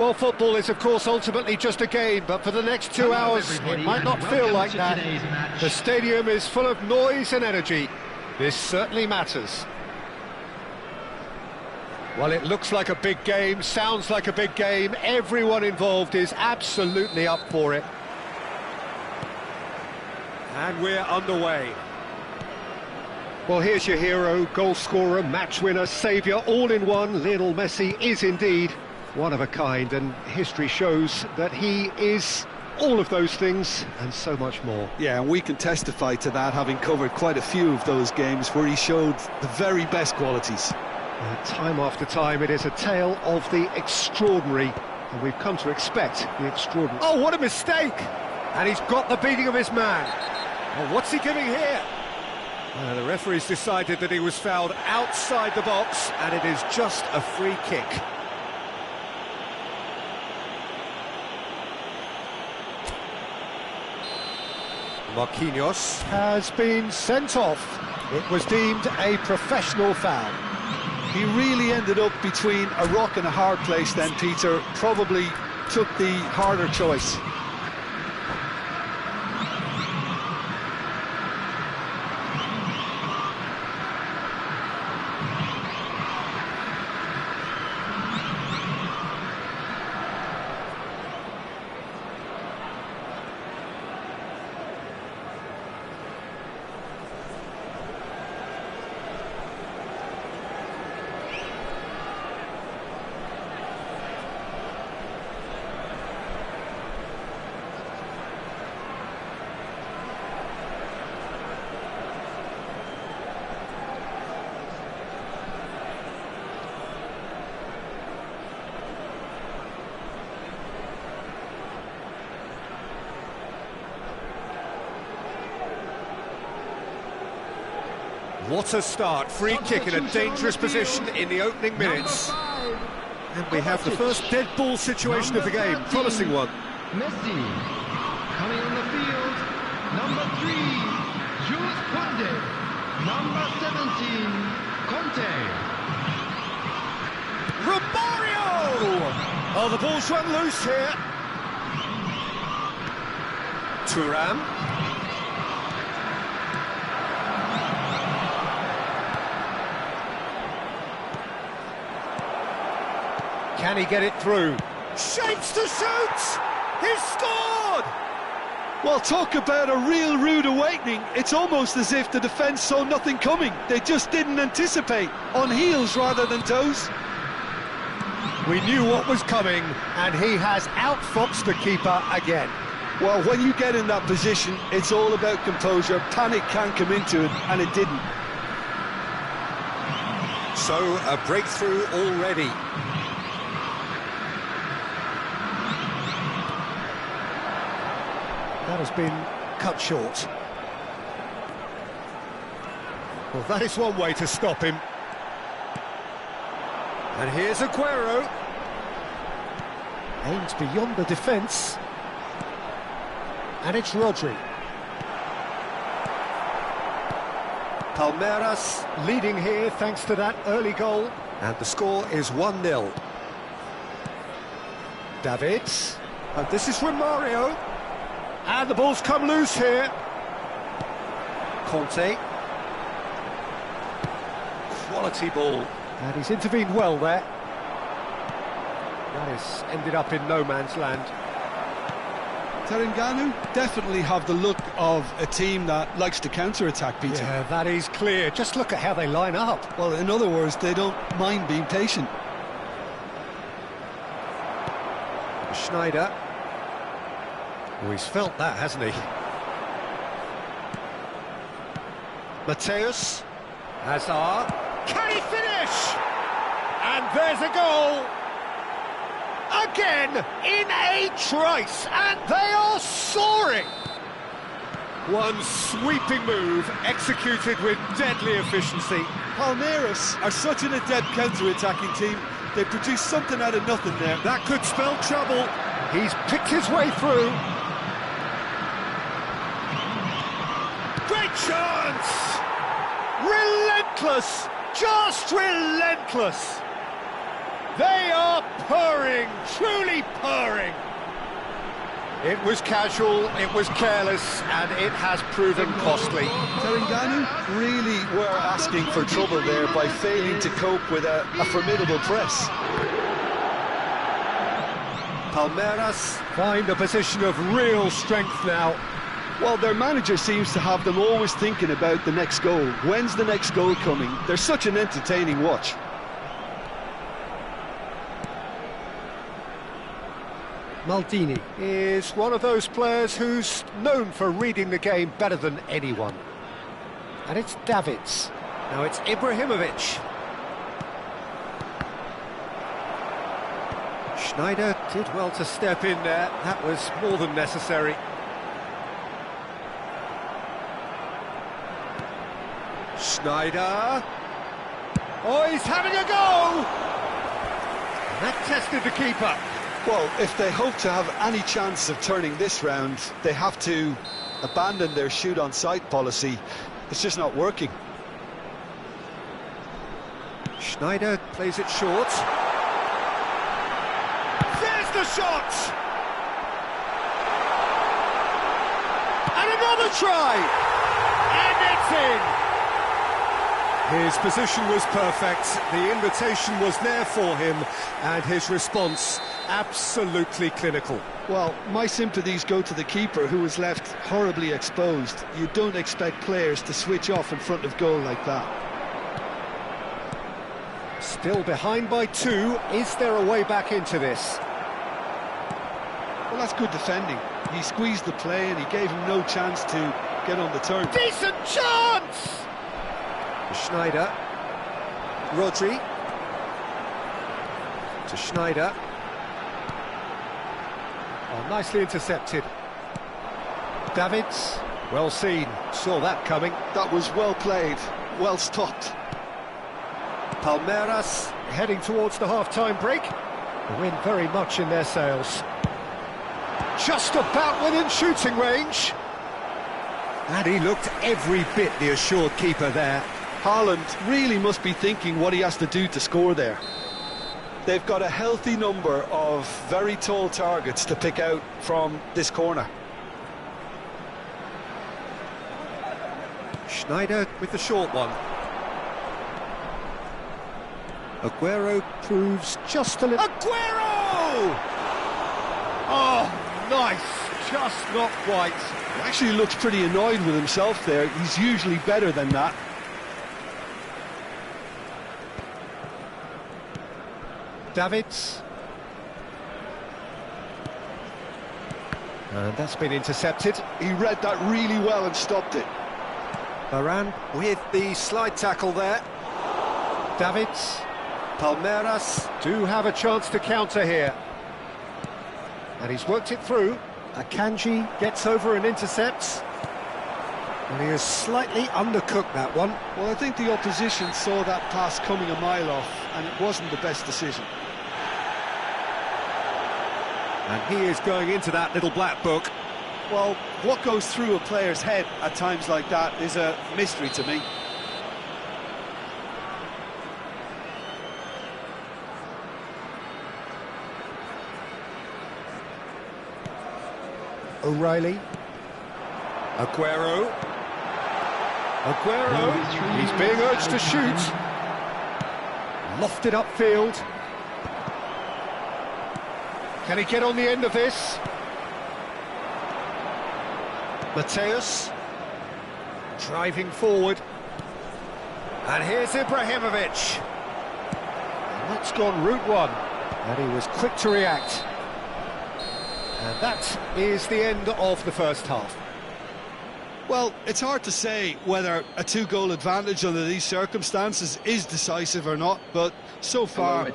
Well, football is, of course, ultimately just a game, but for the next 2 hours, it might not feel like that. The stadium is full of noise and energy. This certainly matters. Well, it looks like a big game, sounds like a big game. Everyone involved is absolutely up for it. And we're underway. Well, here's your hero, goal scorer, match winner, saviour, all in one. Lionel Messi is indeed one of a kind, and history shows that he is all of those things and so much more. Yeah, and we can testify to that, having covered quite a few of those games where he showed the very best qualities. Time after time, it is a tale of the extraordinary, and we've come to expect the extraordinary. Oh, what a mistake! And he's got the beating of his man. Oh, what's he giving here? The referee's decided that he was fouled outside the box, and it is just a free kick. Marquinhos has been sent off. It was deemed a professional foul. He really ended up between a rock and a hard place then, Peter. Probably took the harder choice. What a start, free kick in a dangerous position in the opening minutes. And we have the first dead ball situation of the game, promising one. Messi, coming on the field, number 3, Jules Koundé, number 17, Conte. Romario! Oh, the ball's run loose here. Thuram. Can he get it through? Shapes to shoot! He's scored! Well, talk about a real rude awakening. It's almost as if the defence saw nothing coming. They just didn't anticipate. On heels rather than toes. We knew what was coming, and he has outfoxed the keeper again. Well, when you get in that position, it's all about composure. Panic can come into it, and it didn't. So, a breakthrough already. That has been cut short. Well, that is one way to stop him. And here's Aguero. Aims beyond the defence. And it's Rodri. Palmeiras leading here thanks to that early goal. And the score is 1-0. Davids. And this is Romario. And the ball's come loose here. Conte. Quality ball. And he's intervened well there. That has ended up in no man's land. Terengganu definitely have the look of a team that likes to counter-attack, Peter. Yeah, that is clear. Just look at how they line up. Well, in other words, they don't mind being patient. Schneider. Oh, he's felt that, hasn't he? Mateus. Hazard. Can he finish? And there's a goal. Again, in a trice, and they are soaring. One sweeping move, executed with deadly efficiency. Palmeiras are such an adept counter-attacking team. They produce something out of nothing there. That could spell trouble. He's picked his way through. Great chance! Relentless! Just relentless! They are purring, truly purring. It was casual, it was careless, and it has proven costly. Terengganu really were asking for trouble there by failing to cope with a formidable press. Palmeiras find a position of real strength now. Well, their manager seems to have them always thinking about the next goal. When's the next goal coming? They're such an entertaining watch. Maldini is one of those players who's known for reading the game better than anyone. And it's Davids. Now it's Ibrahimovic. Schneider did well to step in there. That was more than necessary. Schneider. Oh, he's having a go! And that tested the keeper. Well, if they hope to have any chance of turning this round, they have to abandon their shoot-on-sight policy. It's just not working. Schneider plays it short. There's the shot! And another try! And it's in! His position was perfect, the invitation was there for him, and his response absolutely clinical. Well, my sympathies go to the keeper, who was left horribly exposed. You don't expect players to switch off in front of goal like that. Still behind by 2, is there a way back into this? Well, that's good defending. He squeezed the play and he gave him no chance to get on the turn. Decent chance! Schneider. Rodri. To Schneider. Oh, nicely intercepted. Davids. Well seen. Saw that coming. That was well played. Well stopped. Palmeiras heading towards the half-time break. The wind very much in their sails. Just about within shooting range. And he looked every bit the assured keeper there. Haaland really must be thinking what he has to do to score there. They've got a healthy number of very tall targets to pick out from this corner. Schneider with the short one. Aguero proves just a little... Aguero! Oh, nice. Just not quite. He actually looks pretty annoyed with himself there. He's usually better than that. Davids. And that's been intercepted. He read that really well and stopped it. Varane with the slide tackle there. Davids. Palmeiras do have a chance to counter here. And he's worked it through. Akanji gets over and intercepts. And he has slightly undercooked that one. Well, I think the opposition saw that pass coming a mile off, and it wasn't the best decision. And he is going into that little black book. Well, what goes through a player's head at times like that is a mystery to me. O'Reilly. Aguero. Aguero. He's being urged to shoot. Lofted upfield. Can he get on the end of this? Mateus. Driving forward. And here's Ibrahimovic. And that's gone route one. And he was quick to react. And that is the end of the first half. Well, it's hard to say whether a two-goal advantage under these circumstances is decisive or not, but so far I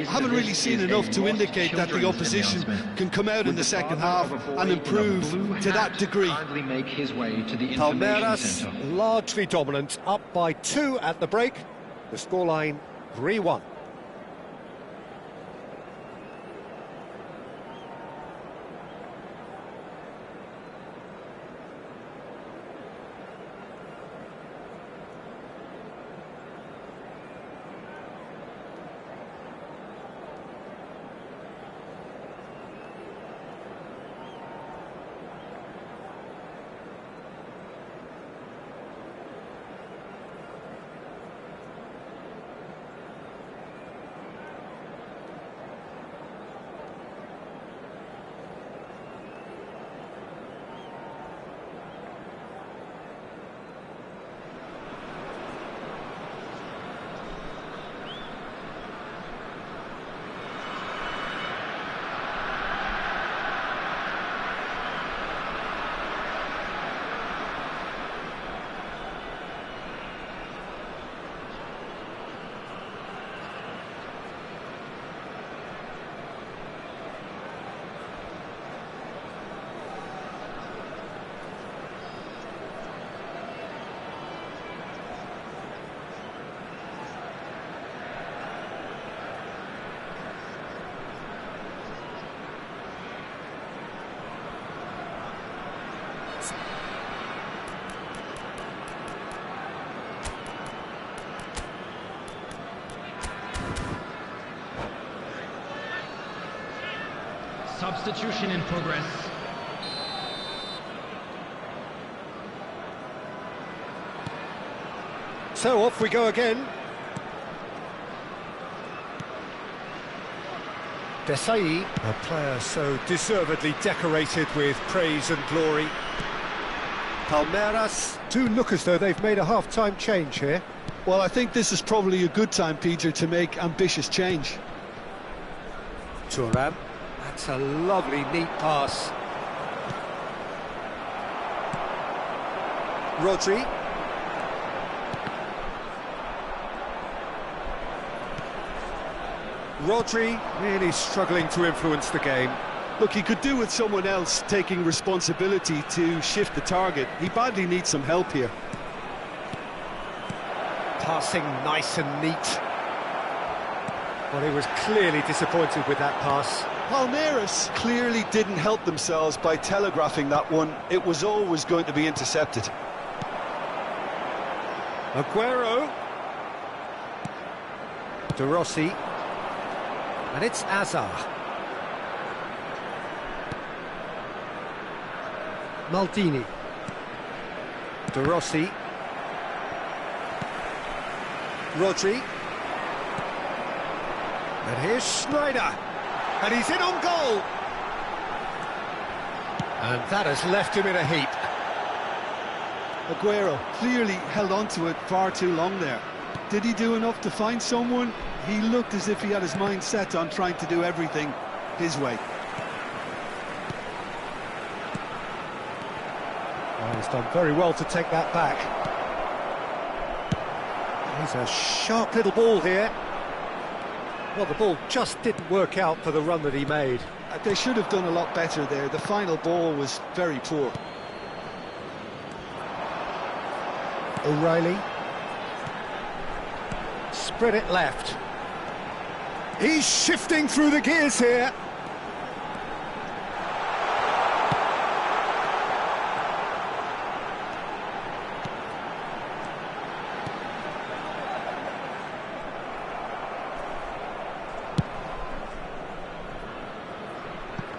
haven't really seen enough to indicate that the opposition can come out in the second half and improve to that degree. Palmeiras largely dominant, up by 2 at the break. The scoreline 3-1. Substitution in progress. So off we go again. Desailly, a player so deservedly decorated with praise and glory. Palmeiras do look as though they've made a half-time change here. Well, I think this is probably a good time, Peter, to make ambitious change. Thuram, that's a lovely, neat pass. Rodri. Rodri really struggling to influence the game. Look, he could do with someone else taking responsibility to shift the target. He badly needs some help here. Passing nice and neat. Well, he was clearly disappointed with that pass. Palmeiras clearly didn't help themselves by telegraphing that one. It was always going to be intercepted. Aguero. De Rossi. And it's Azar. Maldini. De Rossi. Rodri. And here's Schneider. And he's in on goal. And that has left him in a heap. Aguero clearly held on to it far too long there. Did he do enough to find someone? He looked as if he had his mind set on trying to do everything his way. Well, he's done very well to take that back. He's a sharp little ball here. Well, the ball just didn't work out for the run that he made. They should have done a lot better there. The final ball was very poor. O'Reilly. Spread it left. He's shifting through the gears here.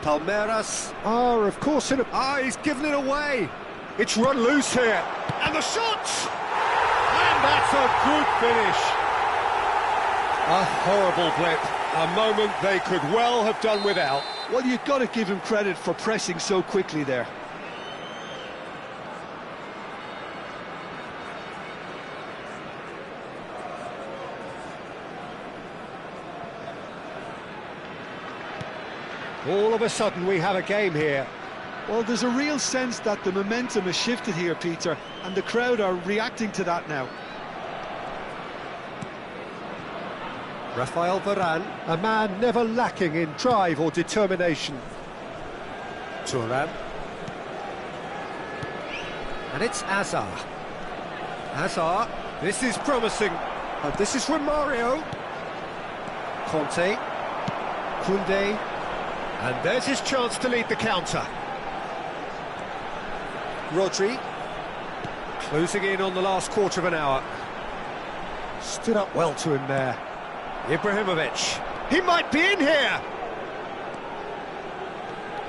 Palmeiras are, of course, in a... he's given it away. It's run loose here. And the shot! And that's a good finish. A horrible blip. A moment they could well have done without. Well, you've got to give him credit for pressing so quickly there. All of a sudden we have a game here. Well, there's a real sense that the momentum has shifted here, Peter, and the crowd are reacting to that now. Rafael Varane, a man never lacking in drive or determination. Thuram. And it's Azar. Azar, this is promising. And this is Romario. Conte. Koundé. And there's his chance to lead the counter. Rodri. Closing in on the last quarter of an hour. Stood up well to him there. Ibrahimovic. He might be in here!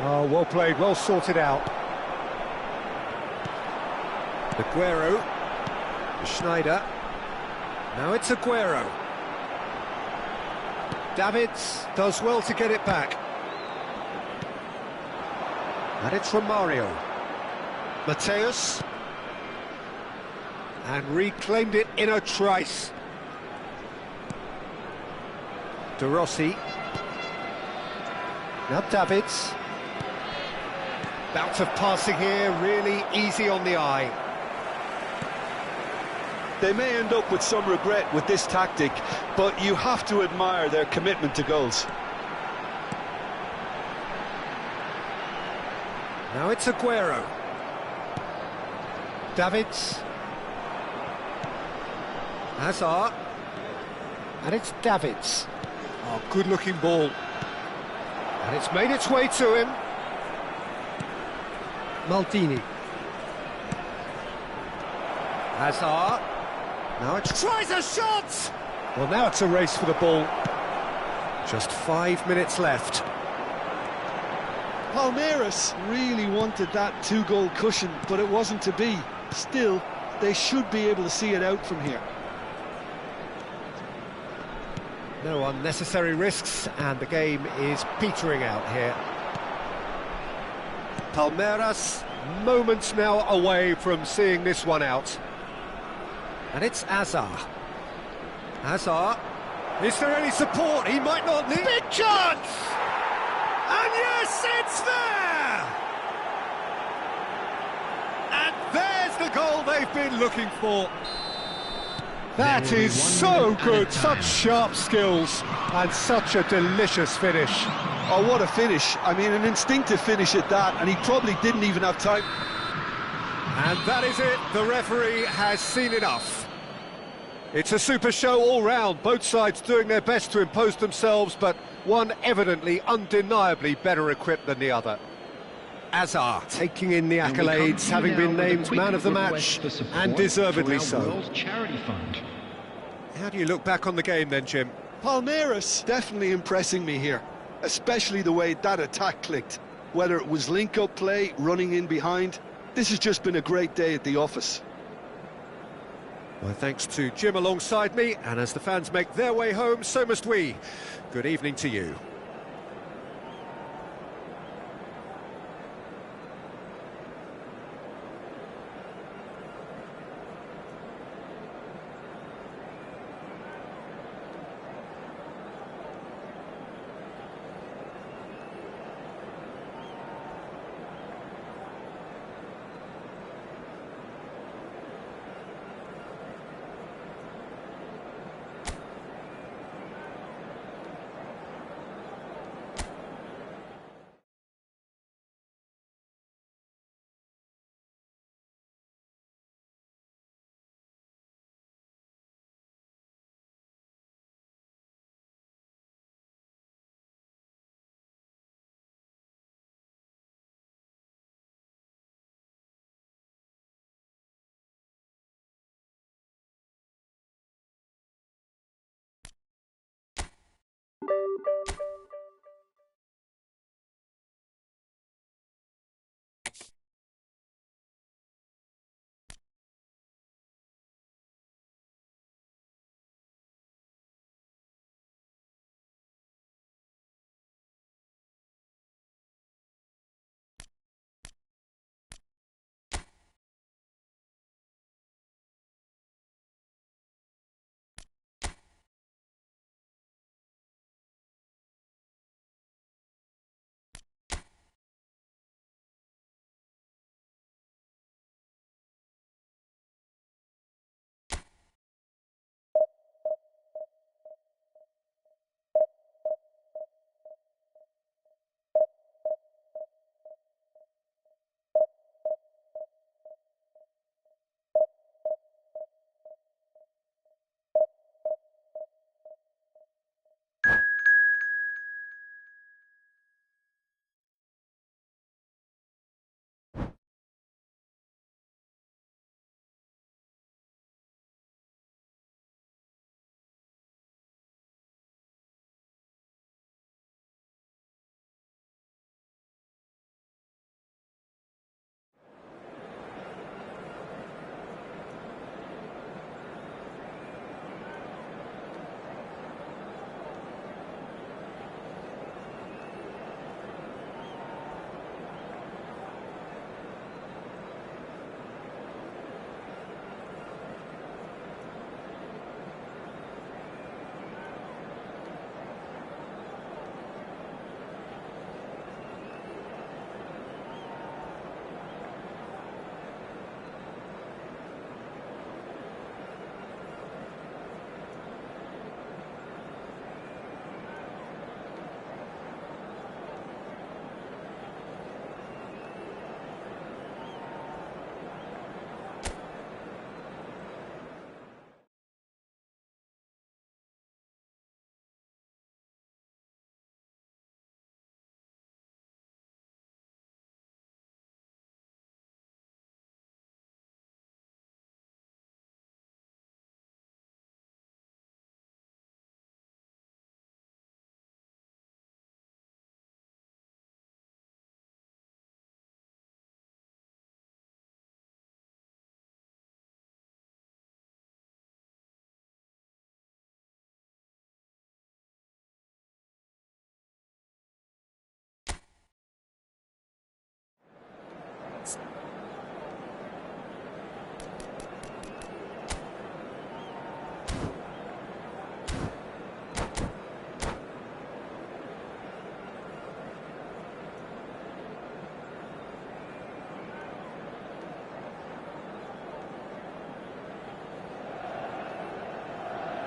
Oh, well played, well sorted out. Aguero. Schneider. Now it's Aguero. Davids does well to get it back. And it's Romario. Mateus. And reclaimed it in a trice. De Rossi. Now Davids. Bout of passing here, really easy on the eye. They may end up with some regret with this tactic, but you have to admire their commitment to goals. Now it's Aguero. Davids. Hazard. And it's Davids. Oh, good-looking ball. And it's made its way to him. Maldini. Hazard. Now it tries a shot! Well, now it's a race for the ball. Just 5 minutes left. Palmeiras really wanted that two-goal cushion, but it wasn't to be. Still, they should be able to see it out from here. No unnecessary risks, and the game is petering out here. Palmeiras, moments now away from seeing this one out. And it's Azar. Azar, is there any support? He might not need... Big chance! And yes, it's there! And there's the goal they've been looking for. That is so good, such sharp skills, and such a delicious finish. Oh, what a finish. I mean, an instinctive finish at that, and he probably didn't even have time. And that is it, the referee has seen enough. It's a super show all round, both sides doing their best to impose themselves, but one evidently, undeniably better equipped than the other. Azar taking in the accolades, having been named man of the match, and deservedly so. How do you look back on the game then, Jim? Palmeiras definitely impressing me here, especially the way that attack clicked. Whether it was link-up play, running in behind, this has just been a great day at the office. Well, thanks to Jim alongside me, and as the fans make their way home, so must we. Good evening to you.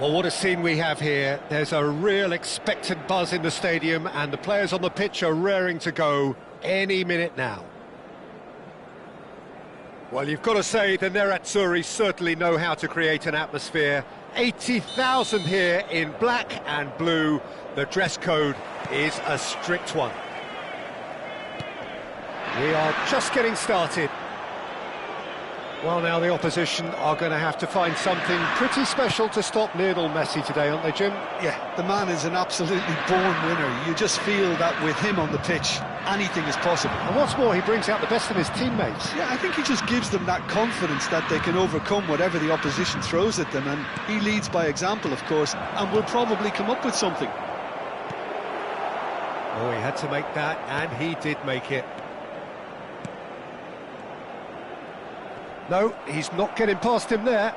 Well, what a scene we have here. There's a real expectant buzz in the stadium, and the players on the pitch are raring to go any minute now. Well, you've got to say the Nerazzurri certainly know how to create an atmosphere. 80,000 here in black and blue. The dress code is a strict one. We are just getting started. Well, now the opposition are going to have to find something pretty special to stop Lionel Messi today, aren't they, Jim? Yeah, the man is an absolutely born winner. You just feel that with him on the pitch, anything is possible. And what's more, he brings out the best in his teammates. Yeah, I think he just gives them that confidence that they can overcome whatever the opposition throws at them, and he leads by example, of course, and will probably come up with something. Oh, he had to make that, and he did make it. No, he's not getting past him there.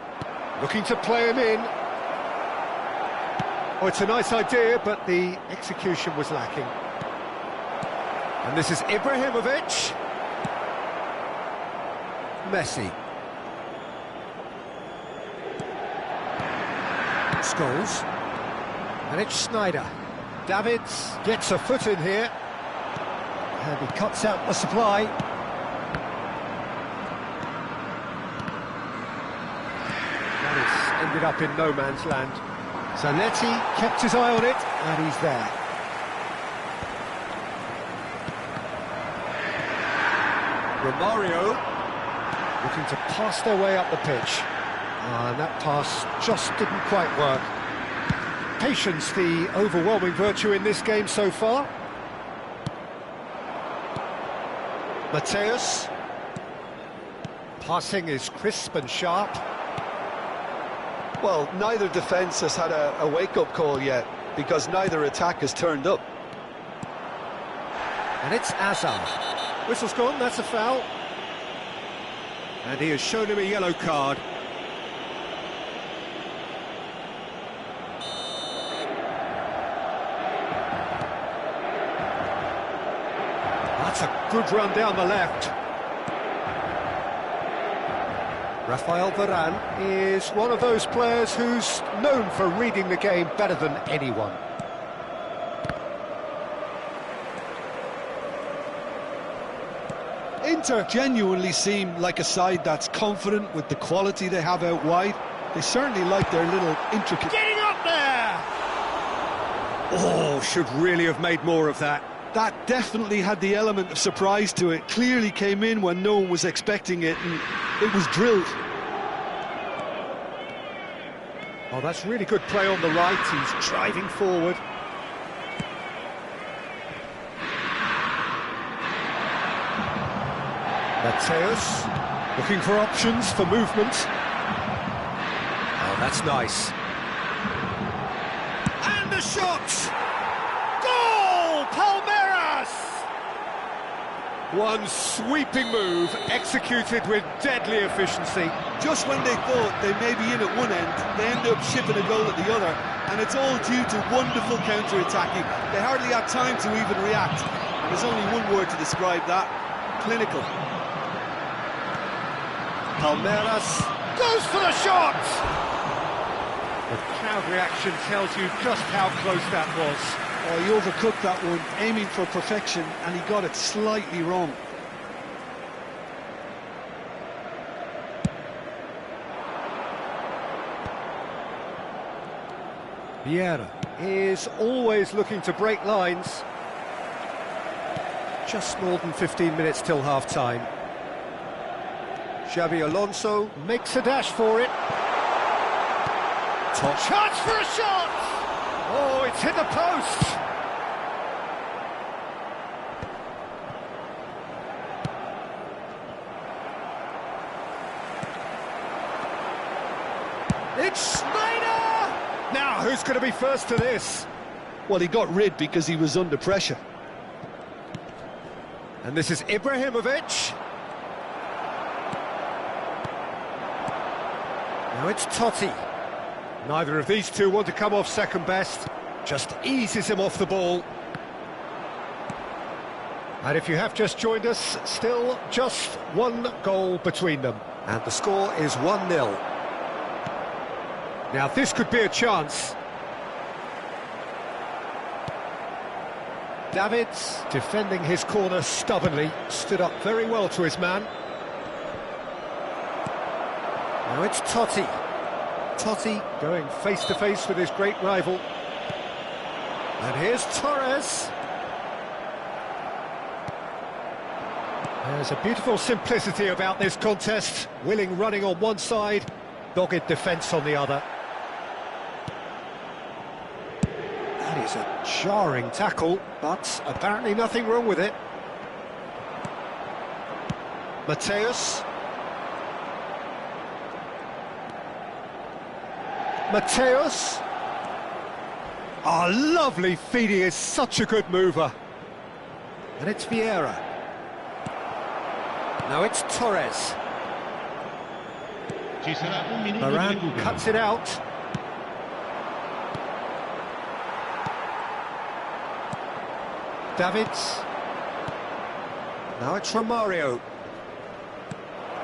Looking to play him in. Oh, it's a nice idea, but the execution was lacking. And this is Ibrahimovic. Messi. Scholes. And it's Schneider. Davids gets a foot in here. And he cuts out the supply. Ended up in no man's land. Zanetti kept his eye on it, and he's there. Romario looking to pass their way up the pitch. And that pass just didn't quite work. Patience, the overwhelming virtue in this game so far. Mateus. Passing is crisp and sharp. Well, neither defence has had a wake-up call yet, because neither attack has turned up. And it's Azar. Whistle's gone, that's a foul. And he has shown him a yellow card. That's a good run down the left. Rafael Varane is one of those players who's known for reading the game better than anyone. Inter genuinely seem like a side that's confident with the quality they have out wide. They certainly like their little intricate... Getting up there! Oh, should really have made more of that. That definitely had the element of surprise to it. Clearly came in when no one was expecting it, and it was drilled. Oh, that's really good play on the right. He's driving forward. Mateus looking for options for movement. Oh, that's nice. And the shot! Goal! Palmeiras! One sweeping move, executed with deadly efficiency. Just when they thought they may be in at one end, they end up shipping a goal at the other, and it's all due to wonderful counter-attacking. They hardly had time to even react. There's only one word to describe that: clinical. Palmeiras goes for the shot! The crowd reaction tells you just how close that was. Oh, he overcooked that one, aiming for perfection, and he got it slightly wrong. Vieira is always looking to break lines. Just more than 15 minutes till half-time. Xabi Alonso makes a dash for it. Top chance for a shot! Oh, it's hit the post! It's Schneider! Now, who's going to be first to this? Well, he got rid because he was under pressure. And this is Ibrahimovic. Now it's Totti. Neither of these two want to come off second best. Just eases him off the ball. And if you have just joined us, still just one goal between them. And the score is 1-0. Now this could be a chance. Davids, defending his corner stubbornly, stood up very well to his man. Now it's Totti. Totti going face-to-face with his great rival. And here's Torres. There's a beautiful simplicity about this contest. Willing running on one side, dogged defence on the other. That is a jarring tackle, but apparently nothing wrong with it. Mateus. Mateus. Ah, lovely feed, he is such a good mover. And it's Vieira. Now it's Torres. Varane cuts it out. Davids. Now it's Romario.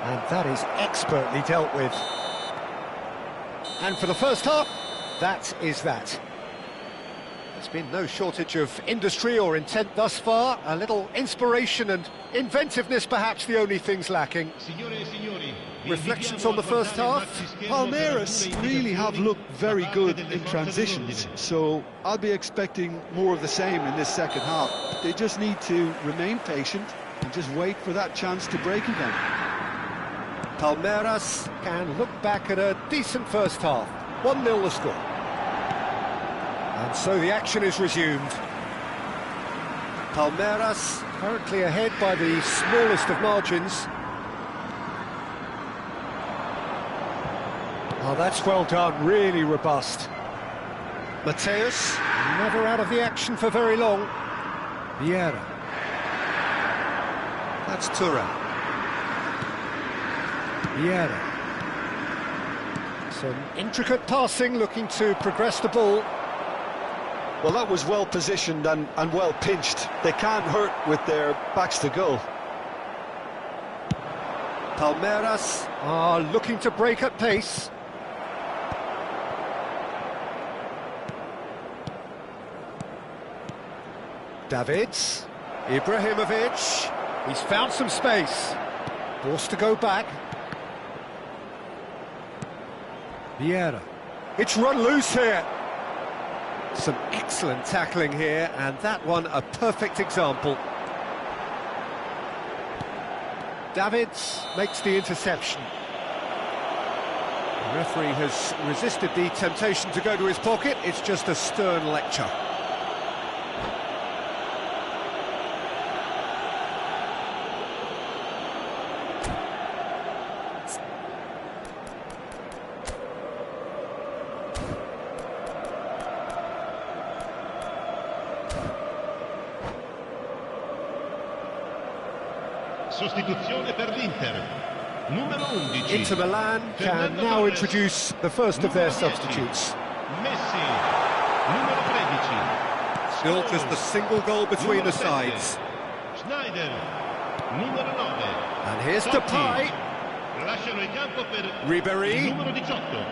And that is expertly dealt with. And for the first half, that is that. There's been no shortage of industry or intent thus far. A little inspiration and inventiveness, perhaps the only things lacking. Reflections on the first half? Palmeiras really have looked very good in transitions, so I'll be expecting more of the same in this second half. They just need to remain patient and just wait for that chance to break again. Palmeiras can look back at a decent first half. 1-0 the score. And so the action is resumed. Palmeiras currently ahead by the smallest of margins. Oh, that's well done, really robust. Mateus, never out of the action for very long. Vieira. That's Thuram. Vieira. Some intricate passing, looking to progress the ball. Well, that was well positioned and well pinched. They can't hurt with their backs to goal. Palmeiras are looking to break at pace. Davids, Ibrahimovic, he's found some space, forced to go back. Vieira, it's run loose here. Some excellent tackling here, and that one a perfect example. Davids makes the interception. The referee has resisted the temptation to go to his pocket, it's just a stern lecture. Sostituzione per l'Inter. Numero 11. Inter Milan can now introduce the first of their substitutes. Messi. Numero 13. Still just the single goal between the sides. Schneider. Numero 9. And here's Depay. Lasciano il campo per Ribéry. numero 18.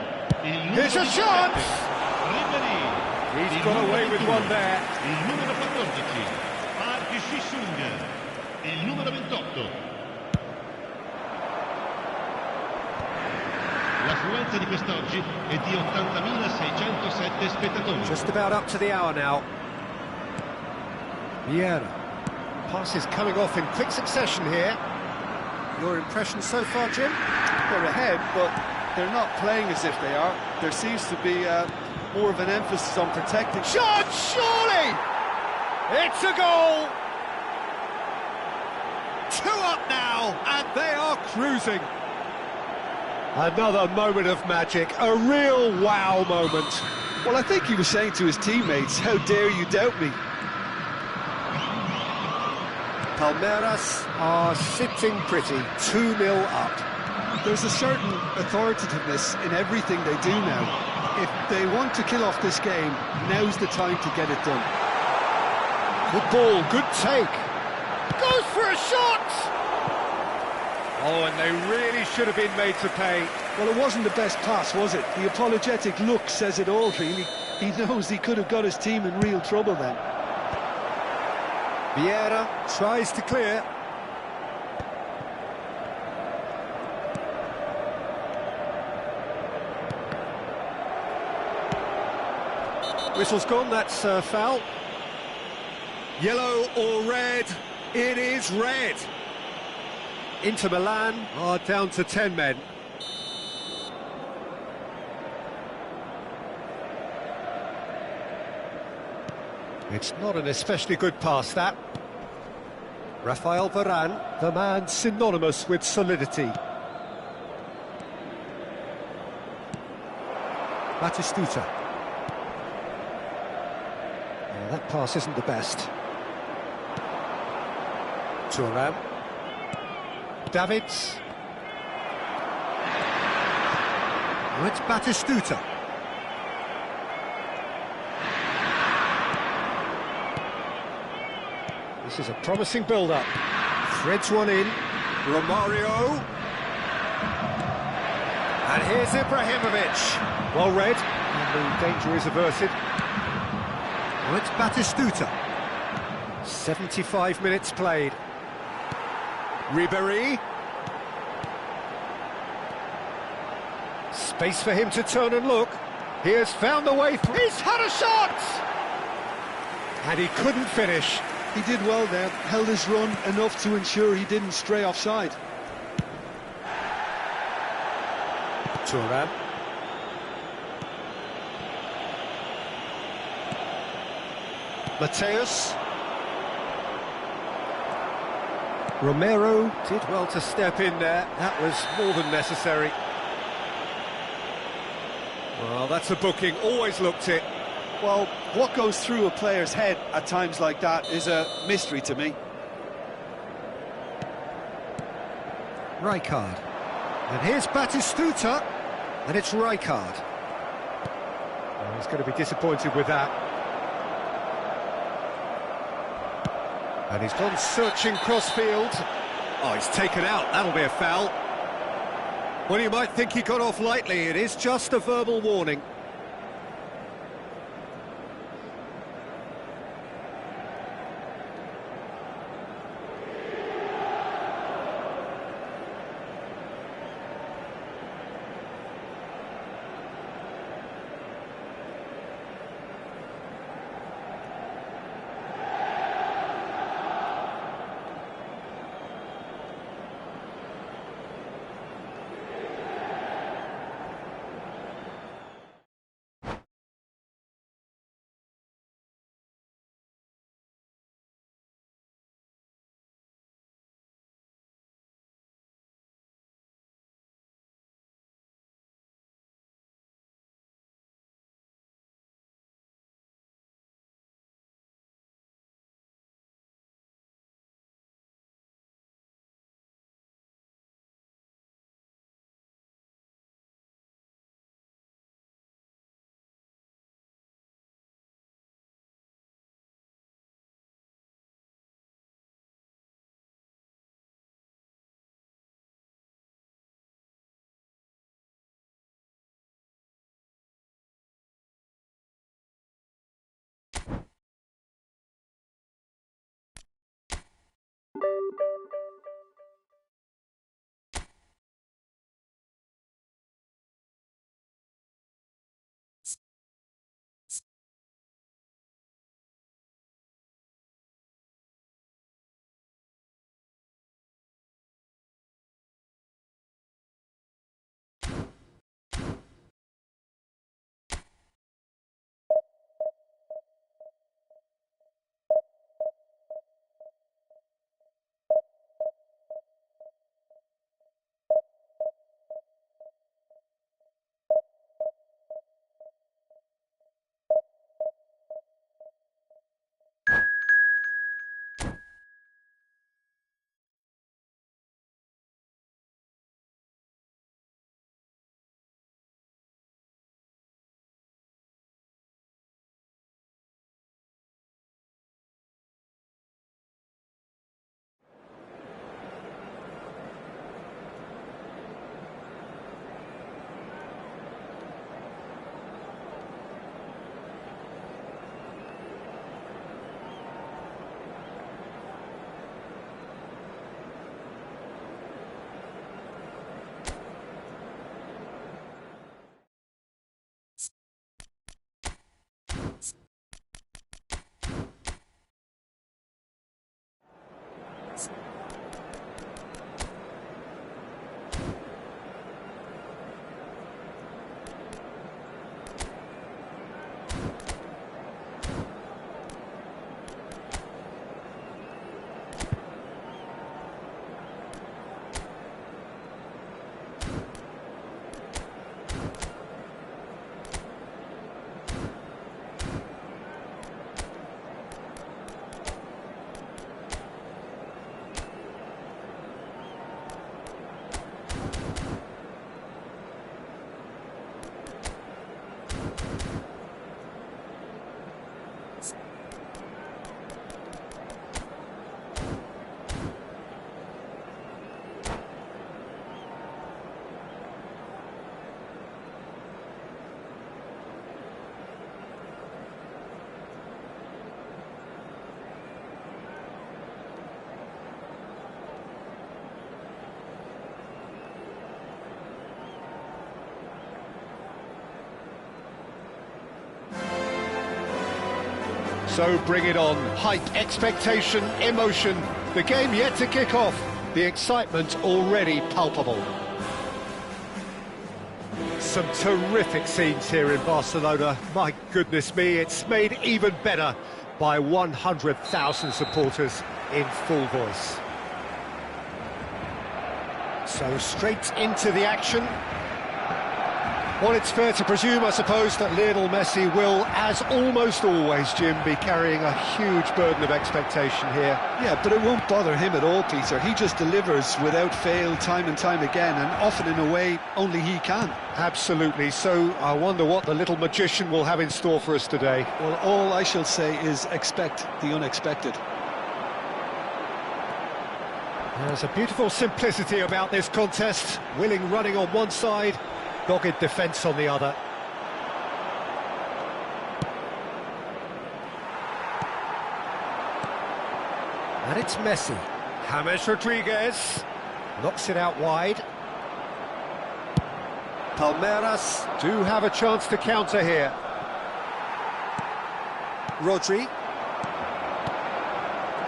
Here's a chance! Ribéry. He's got away with one there. Il numero 14. Park Ji-sung. Il numero 28. L'affluenza di quest'oggi è di 80.607 spettatori. Just about up to the hour now. Vieira. Passes coming off in quick succession here. Your impression so far, Jim? They're ahead, but they're not playing as if they are. There seems to be more of an emphasis on protecting. Shot, surely! It's a goal! 2 up now, and they are cruising. Another moment of magic, a real wow moment. Well, I think he was saying to his teammates, how dare you doubt me? Palmeiras are sitting pretty, 2-0 up. There's a certain authoritativeness in everything they do now. If they want to kill off this game, now's the time to get it done. Good ball, good take. Goes for a shot! Oh, and they really should have been made to pay. Well, it wasn't the best pass, was it? The apologetic look says it all, really. He knows he could have got his team in real trouble then. Vieira tries to clear. Whistle's gone, that's foul. Yellow or red? It is red. Inter Milan are down to 10 men. It's not an especially good pass, that. Rafael Varane, the man synonymous with solidity. Batistuta. Yeah, that pass isn't the best. Thuram. Davids. Oh, it's Batistuta. This is a promising build-up. Threads one in. Romario. And here's Ibrahimovic. Well read, and the danger is averted. Well, it's Batistuta. 75 minutes played. Ribéry. Space for him to turn and look. He has found the way through. He's had a shot! And he couldn't finish. He did well there, held his run enough to ensure he didn't stray offside. Thuram. Mateus. Romero did well to step in there. That was more than necessary. Well, that's a booking. Always looked it. Well, what goes through a player's head at times like that is a mystery to me. Rijkaard. And here's Batistuta. And it's Rijkaard. Well, he's going to be disappointed with that. And he's gone searching cross-field. Oh, he's taken out. That'll be a foul. Well, you might think he got off lightly. It is just a verbal warning. So bring it on. Hype, expectation, emotion. The game yet to kick off. The excitement already palpable. Some terrific scenes here in Barcelona. My goodness me, it's made even better by 100,000 supporters in full voice. So straight into the action. Well, it's fair to presume, I suppose, that Lionel Messi will, as almost always, Jim, be carrying a huge burden of expectation here. Yeah, but it won't bother him at all, Peter. He just delivers without fail time and time again, and often in a way only he can. Absolutely. So I wonder what the little magician will have in store for us today. Well, all I shall say is expect the unexpected. There's a beautiful simplicity about this contest. Willing running on one side, dogged defence on the other. And it's Messi. James Rodriguez knocks it out wide. Palmeiras do have a chance to counter here. Rodri.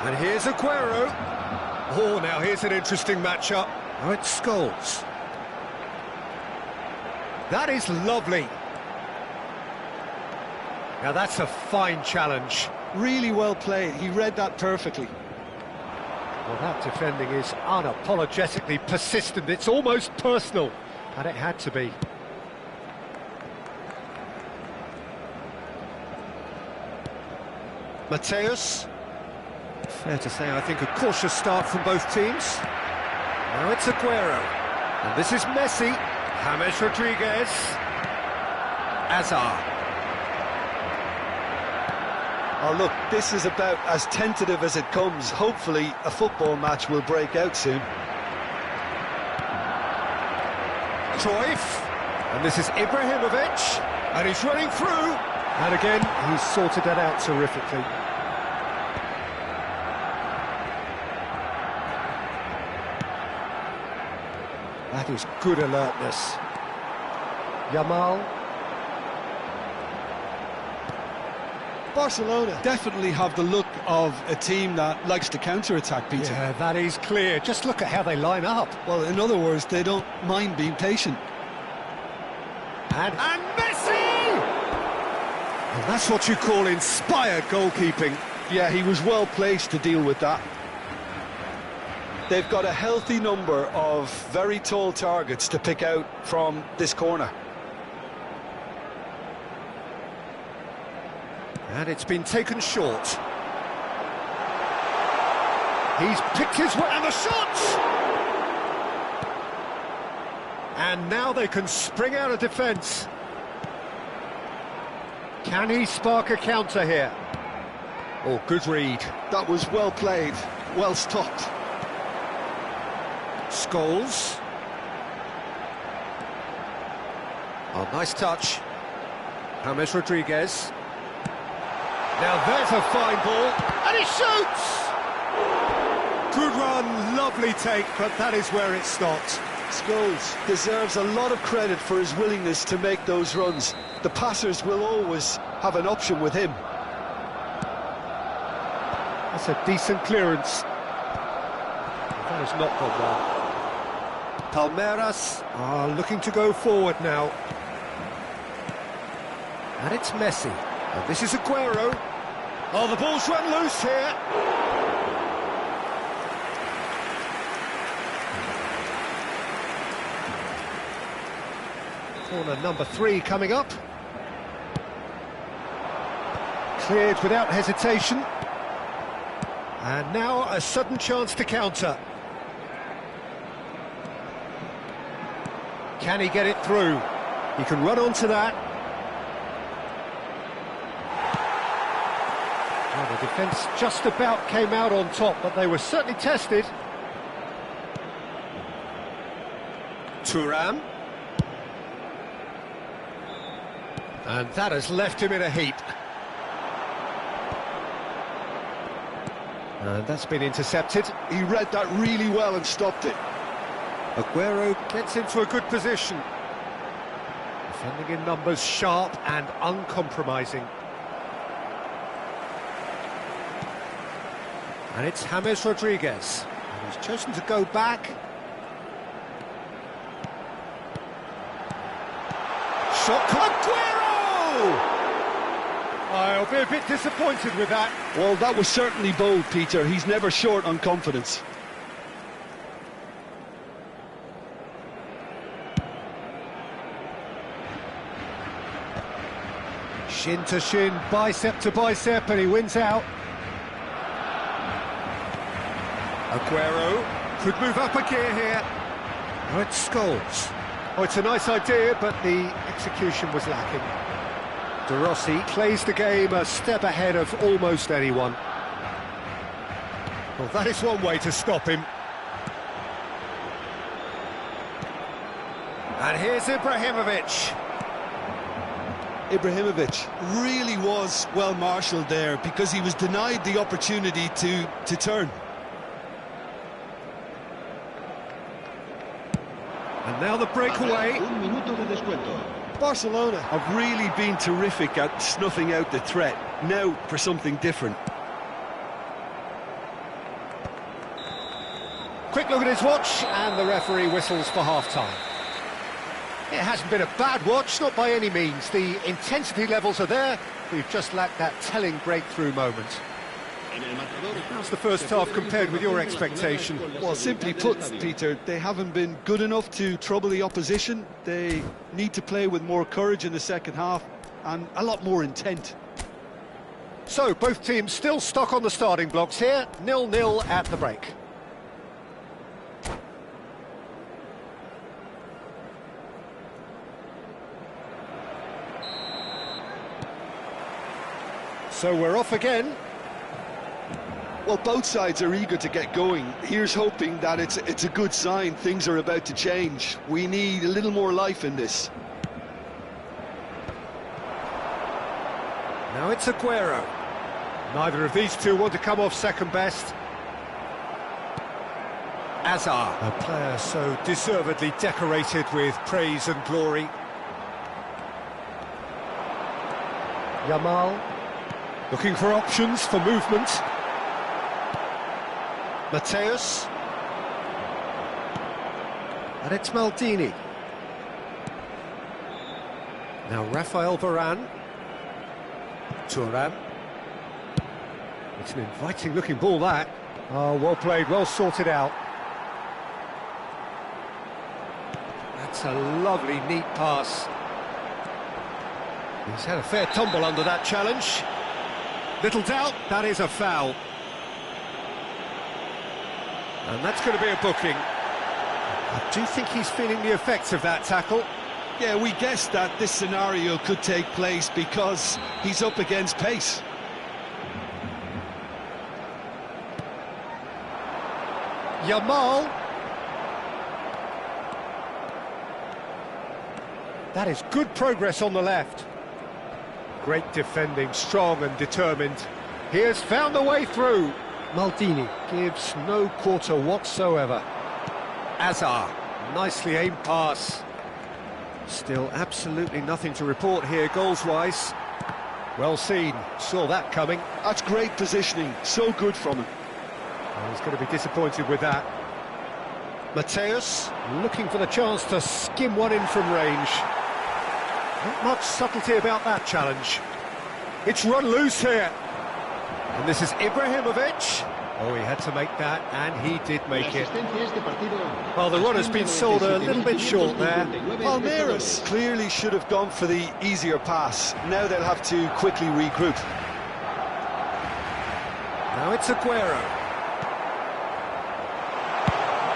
And here's Aguero. Oh, now here's an interesting matchup. Oh, it's Scholes. That is lovely. Now that's a fine challenge. Really well played. He read that perfectly. Well, that defending is unapologetically persistent. It's almost personal. And it had to be. Mateus. Fair to say, I think, a cautious start from both teams. Now it's Aguero. And this is Messi. James Rodriguez. Hazard. Oh, look, this is about as tentative as it comes. Hopefully, a football match will break out soon. Cruyff. And this is Ibrahimovic. And he's running through. And again, he's sorted that out terrifically. That is good alertness. Yamal. Barcelona definitely have the look of a team that likes to counter-attack, Peter. Yeah, that is clear. Just look at how they line up. Well, in other words, they don't mind being patient. And Messi! And that's what you call inspired goalkeeping. Yeah, he was well placed to deal with that. They've got a healthy number of very tall targets to pick out from this corner. And it's been taken short. He's picked his way, and the shot! And now they can spring out of defence. Can he spark a counter here? Oh, good read. That was well played, well stopped. Scholes. Oh, nice touch. James Rodriguez. Now there's a fine ball, and he shoots! Good run, lovely take, but that is where it stopped. Scholes deserves a lot of credit for his willingness to make those runs. The passers will always have an option with him. That's a decent clearance. That has not gone well. Palmeiras are looking to go forward now. And it's Messi. And this is Aguero. Oh, the ball's run loose here. Corner number 3 coming up. Cleared without hesitation. And now a sudden chance to counter. Can he get it through? He can run onto that. Well, the defence just about came out on top, but they were certainly tested. Thuram. And that has left him in a heap. And that's been intercepted. He read that really well and stopped it. Aguero gets into a good position. Defending in numbers, sharp and uncompromising. And it's James Rodriguez. And he's chosen to go back. Shot clock. Aguero! I'll be a bit disappointed with that. Well, that was certainly bold, Peter. He's never short on confidence. Shin to shin, bicep to bicep, and he wins out. Aguero could move up a gear here. Oh, it's Scholes. Oh, it's a nice idea, but the execution was lacking. De Rossi plays the game a step ahead of almost anyone. Well, that is one way to stop him. And here's Ibrahimovic. Ibrahimovic really was well marshalled there because he was denied the opportunity to turn. And now the breakaway. Barcelona have really been terrific at snuffing out the threat. Now for something different. Quick look at his watch, and the referee whistles for half-time. It hasn't been a bad watch, not by any means. The intensity levels are there. We've just lacked that telling breakthrough moment. How's the first half compared with your expectation? Well, simply put, Peter, they haven't been good enough to trouble the opposition. They need to play with more courage in the second half and a lot more intent. So, both teams still stuck on the starting blocks here. 0-0 at the break. So we're off again. Well, both sides are eager to get going. Here's hoping that it's a good sign. Things are about to change. We need a little more life in this. Now it's Aguero. Neither of these two want to come off second best. Hazard, a player so deservedly decorated with praise and glory. Yamal, looking for options for movement. Mateus. And it's Maldini. Now Rafael Varane. Thuram. It's an inviting looking ball, that. Oh, well played, well sorted out. That's a lovely, neat pass. He's had a fair tumble under that challenge. Little doubt, that is a foul. And that's going to be a booking. I do think he's feeling the effects of that tackle. Yeah, we guessed that this scenario could take place because he's up against pace. Yamal. That is good progress on the left. Great defending, strong and determined. He has found a way through. Maldini gives no quarter whatsoever. Hazard, nicely aimed pass. Still absolutely nothing to report here goals-wise. Well seen, saw that coming. That's great positioning, so good from him. Oh, he's going to be disappointed with that. Mateus looking for the chance to skim one in from range. Not much subtlety about that challenge. It's run loose here. And this is Ibrahimovic. Oh, he had to make that, and he did make it. Well, the run has been sold a little bit short there. Palmeiras clearly should have gone for the easier pass. Now they'll have to quickly regroup. Now it's Aguero.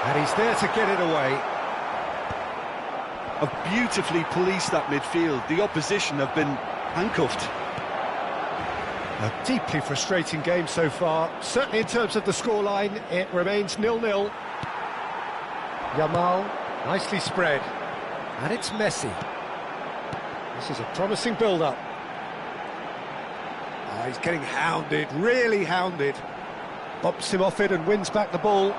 And he's there to get it away. Have beautifully policed that midfield. The opposition have been handcuffed. A deeply frustrating game so far. Certainly in terms of the scoreline, it remains 0-0. Yamal, nicely spread. And it's Messi. This is a promising build-up. Oh, he's getting hounded, really hounded. Bumps him off it and wins back the ball.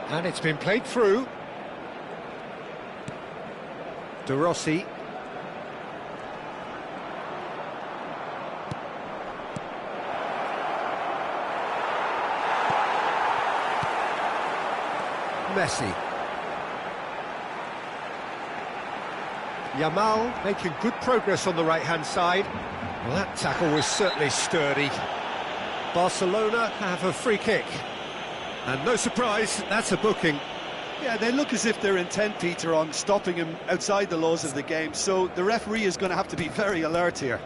And it's been played through. De Rossi. Messi. Yamal making good progress on the right-hand side. Well, that tackle was certainly sturdy. Barcelona have a free kick. And no surprise, that's a booking. Yeah, they look as if they're intent, Peter, on stopping him outside the laws of the game, so the referee is going to have to be very alert here.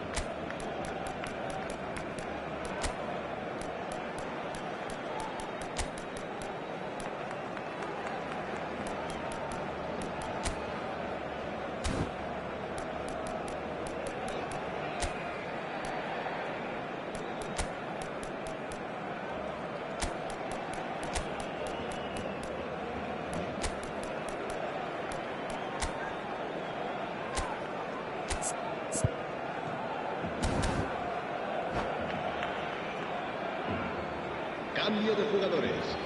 Cambio de jugadores.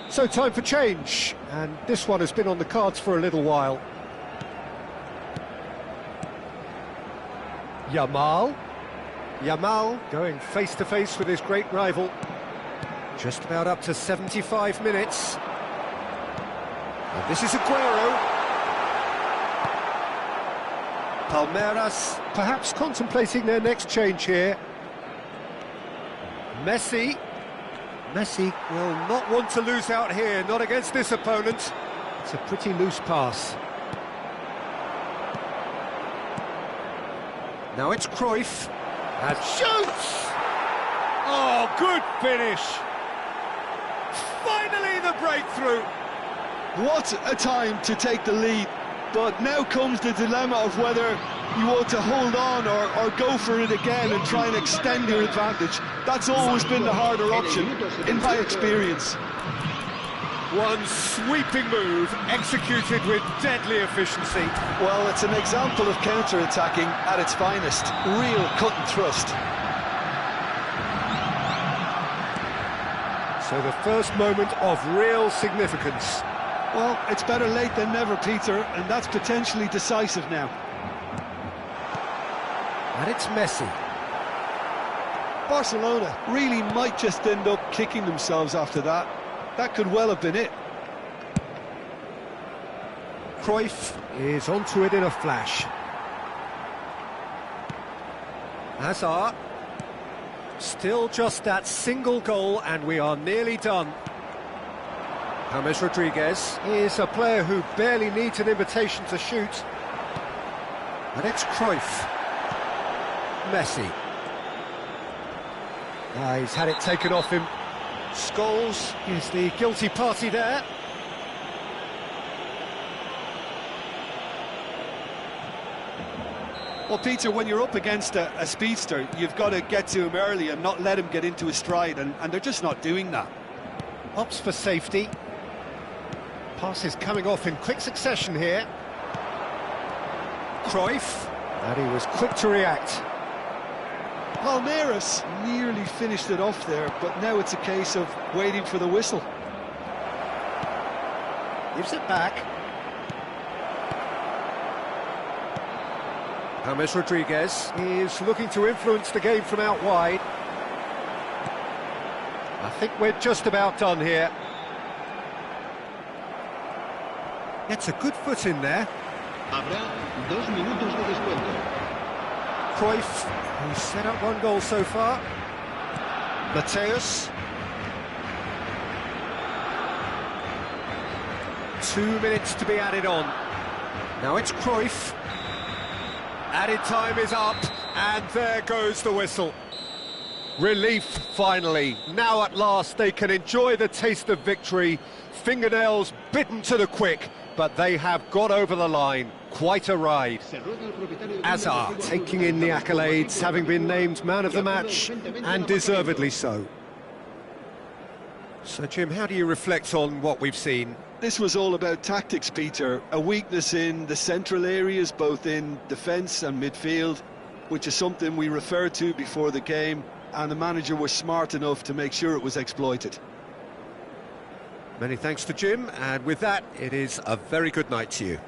So time for change, and this one has been on the cards for a little while. Yamal going face to face with his great rival. Just about up to 75 minutes. And this is Aguero. Palmeiras perhaps contemplating their next change here. Messi will not want to lose out here, not against this opponent. It's a pretty loose pass. Now it's Cruyff, and shoots! Oh, good finish! Finally the breakthrough! What a time to take the lead, but now comes the dilemma of whether you want to hold on or go for it again and try and extend your advantage. That's always been the harder option, in my experience. One sweeping move, executed with deadly efficiency. Well, it's an example of counter-attacking at its finest. Real cut and thrust. So the first moment of real significance. Well, it's better late than never, Peter, and that's potentially decisive now. And it's Messi. Barcelona really might just end up kicking themselves after that. That could well have been it. Cruyff is onto it in a flash. Hazard. Still just that single goal and we are nearly done. James Rodriguez is a player who barely needs an invitation to shoot. And it's Cruyff. Messi. He's had it taken off him. Scholes is the guilty party there. Well, Peter, when you're up against a speedster, you've got to get to him early and not let him get into his stride, and they're just not doing that. Opts for safety. Passes coming off in quick succession here. Cruyff, and he was quick to react. Palmeiras nearly finished it off there, but now it's a case of waiting for the whistle. Gives it back. James Rodriguez is looking to influence the game from out wide. I think we're just about done here. Gets a good foot in there. Habrá 2 minutos de descuento. Cruyff, who's set up one goal so far. Mateus. 2 minutes to be added on. Now it's Cruyff. Added time is up, and there goes the whistle. Relief, finally. Now at last they can enjoy the taste of victory. Fingernails bitten to the quick, but they have got over the line. Quite a ride. Hazard taking in the accolades, having been named man of the match, and deservedly so. So, Jim, how do you reflect on what we've seen? This was all about tactics, Peter. A weakness in the central areas, both in defence and midfield, which is something we referred to before the game, and the manager was smart enough to make sure it was exploited. Many thanks to Jim, and with that, it is a very good night to you.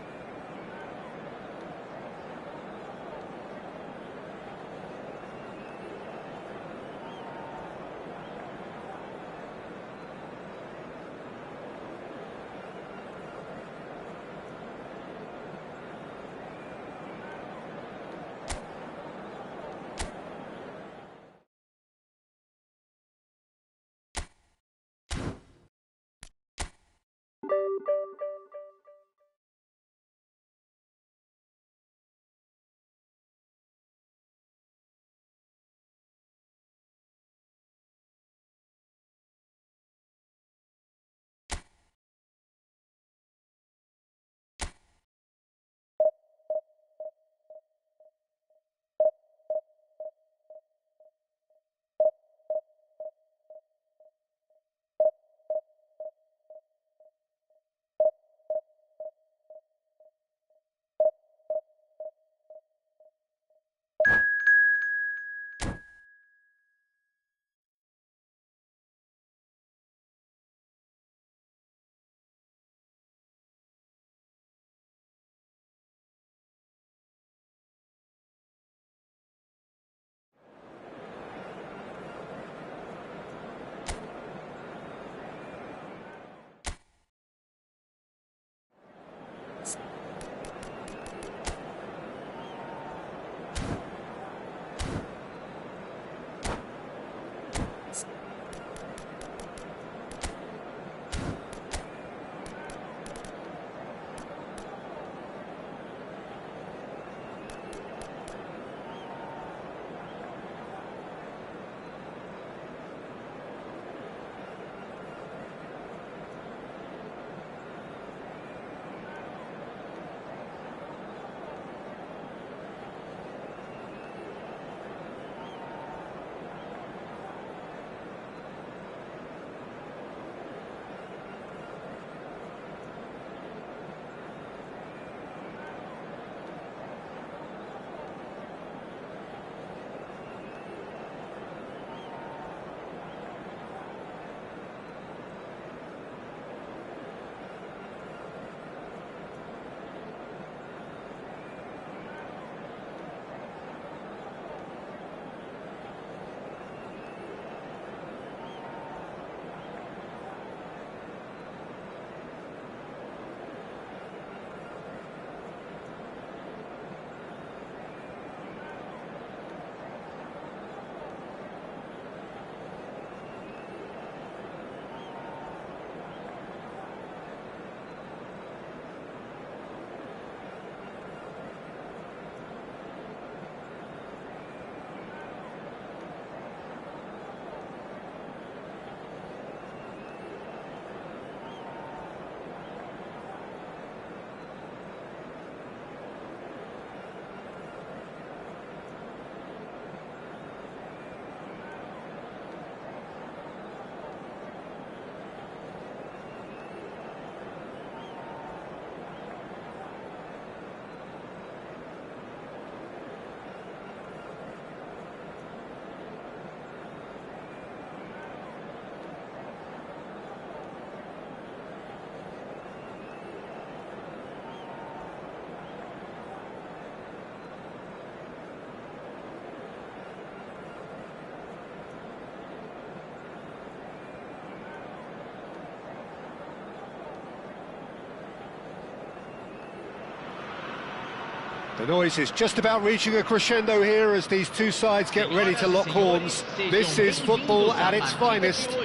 The noise is just about reaching a crescendo here as these two sides get ready to lock horns. This is football at its finest.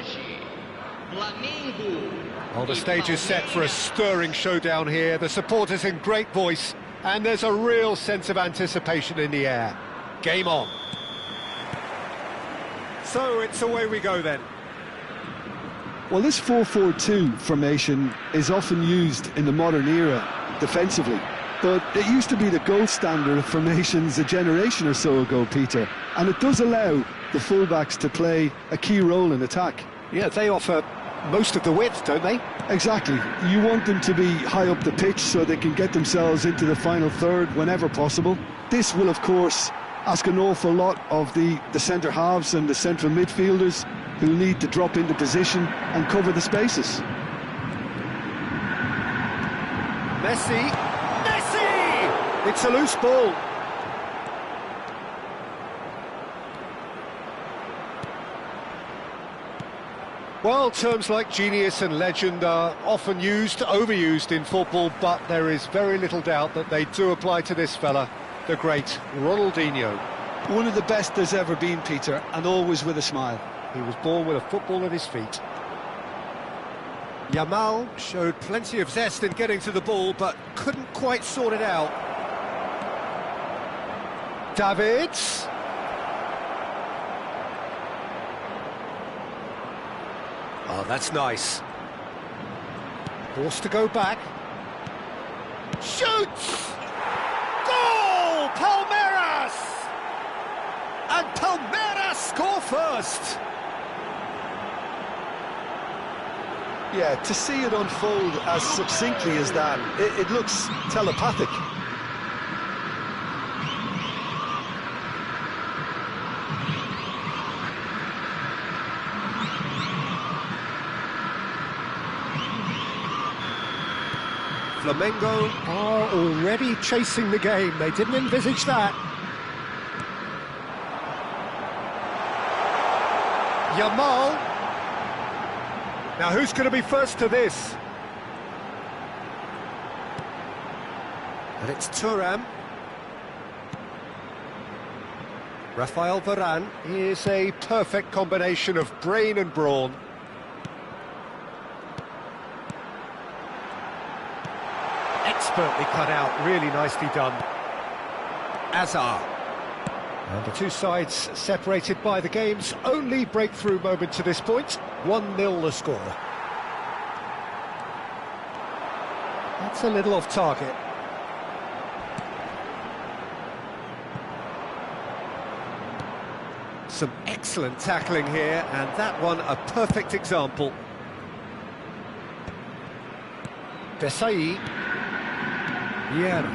Well, the stage is set for a stirring showdown here. The supporters in great voice, and there's a real sense of anticipation in the air. Game on. So it's away we go then. Well, this 4-4-2 formation is often used in the modern era defensively, but it used to be the gold standard of formations a generation or so ago, Peter, and it does allow the fullbacks to play a key role in attack. Yeah, they offer most of the width, don't they? Exactly. You want them to be high up the pitch so they can get themselves into the final third whenever possible. This will, of course, ask an awful lot of the centre halves and the central midfielders, who need to drop into position and cover the spaces. Messi! Messi! It's a loose ball. Well, terms like genius and legend are often used, overused in football, but there is very little doubt that they do apply to this fella, the great Ronaldinho. One of the best there's ever been, Peter, and always with a smile. He was born with a football at his feet. Yamal showed plenty of zest in getting to the ball, but couldn't quite sort it out. Davids. Oh, that's nice. Forced to go back. Shoots! Goal! Palmeiras! And Palmeiras score first! Yeah, to see it unfold as succinctly as that, it looks telepathic. Flamengo are already chasing the game. They didn't envisage that. Yamal. Now who's going to be first to this? And it's Thuram. Rafael Varane is a perfect combination of brain and brawn. Expertly cut out, really nicely done. Azar. And the two sides separated by the game's only breakthrough moment to this point. 1-0 the score. That's a little off target. Some excellent tackling here, and that one a perfect example. Desai. Vieira.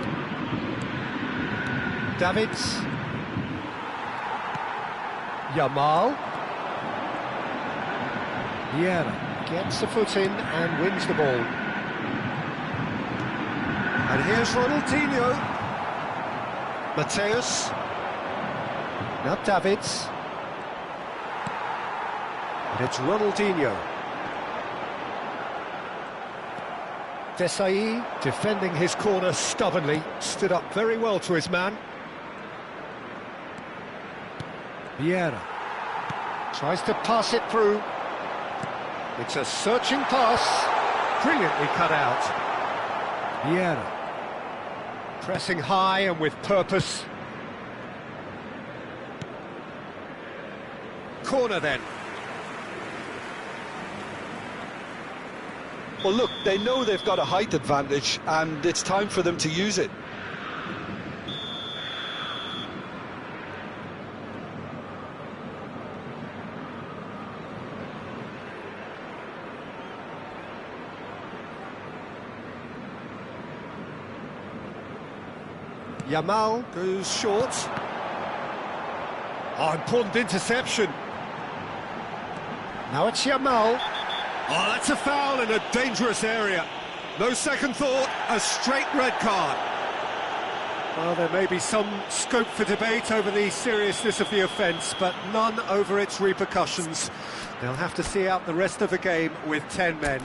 Davids. Yamal. Vieira gets a foot in and wins the ball. And here's Ronaldinho. Mateus. Now Davids. And it's Ronaldinho. Desai, defending his corner stubbornly, stood up very well to his man. Vieira tries to pass it through. It's a searching pass, brilliantly cut out. Vieira pressing high and with purpose. Corner then. Well, look, they know they've got a height advantage, and it's time for them to use it. Yamal goes short. Oh, important interception. Now it's Yamal. Oh, that's a foul in a dangerous area. No second thought, a straight red card. Well, there may be some scope for debate over the seriousness of the offence, but none over its repercussions. They'll have to see out the rest of the game with 10 men.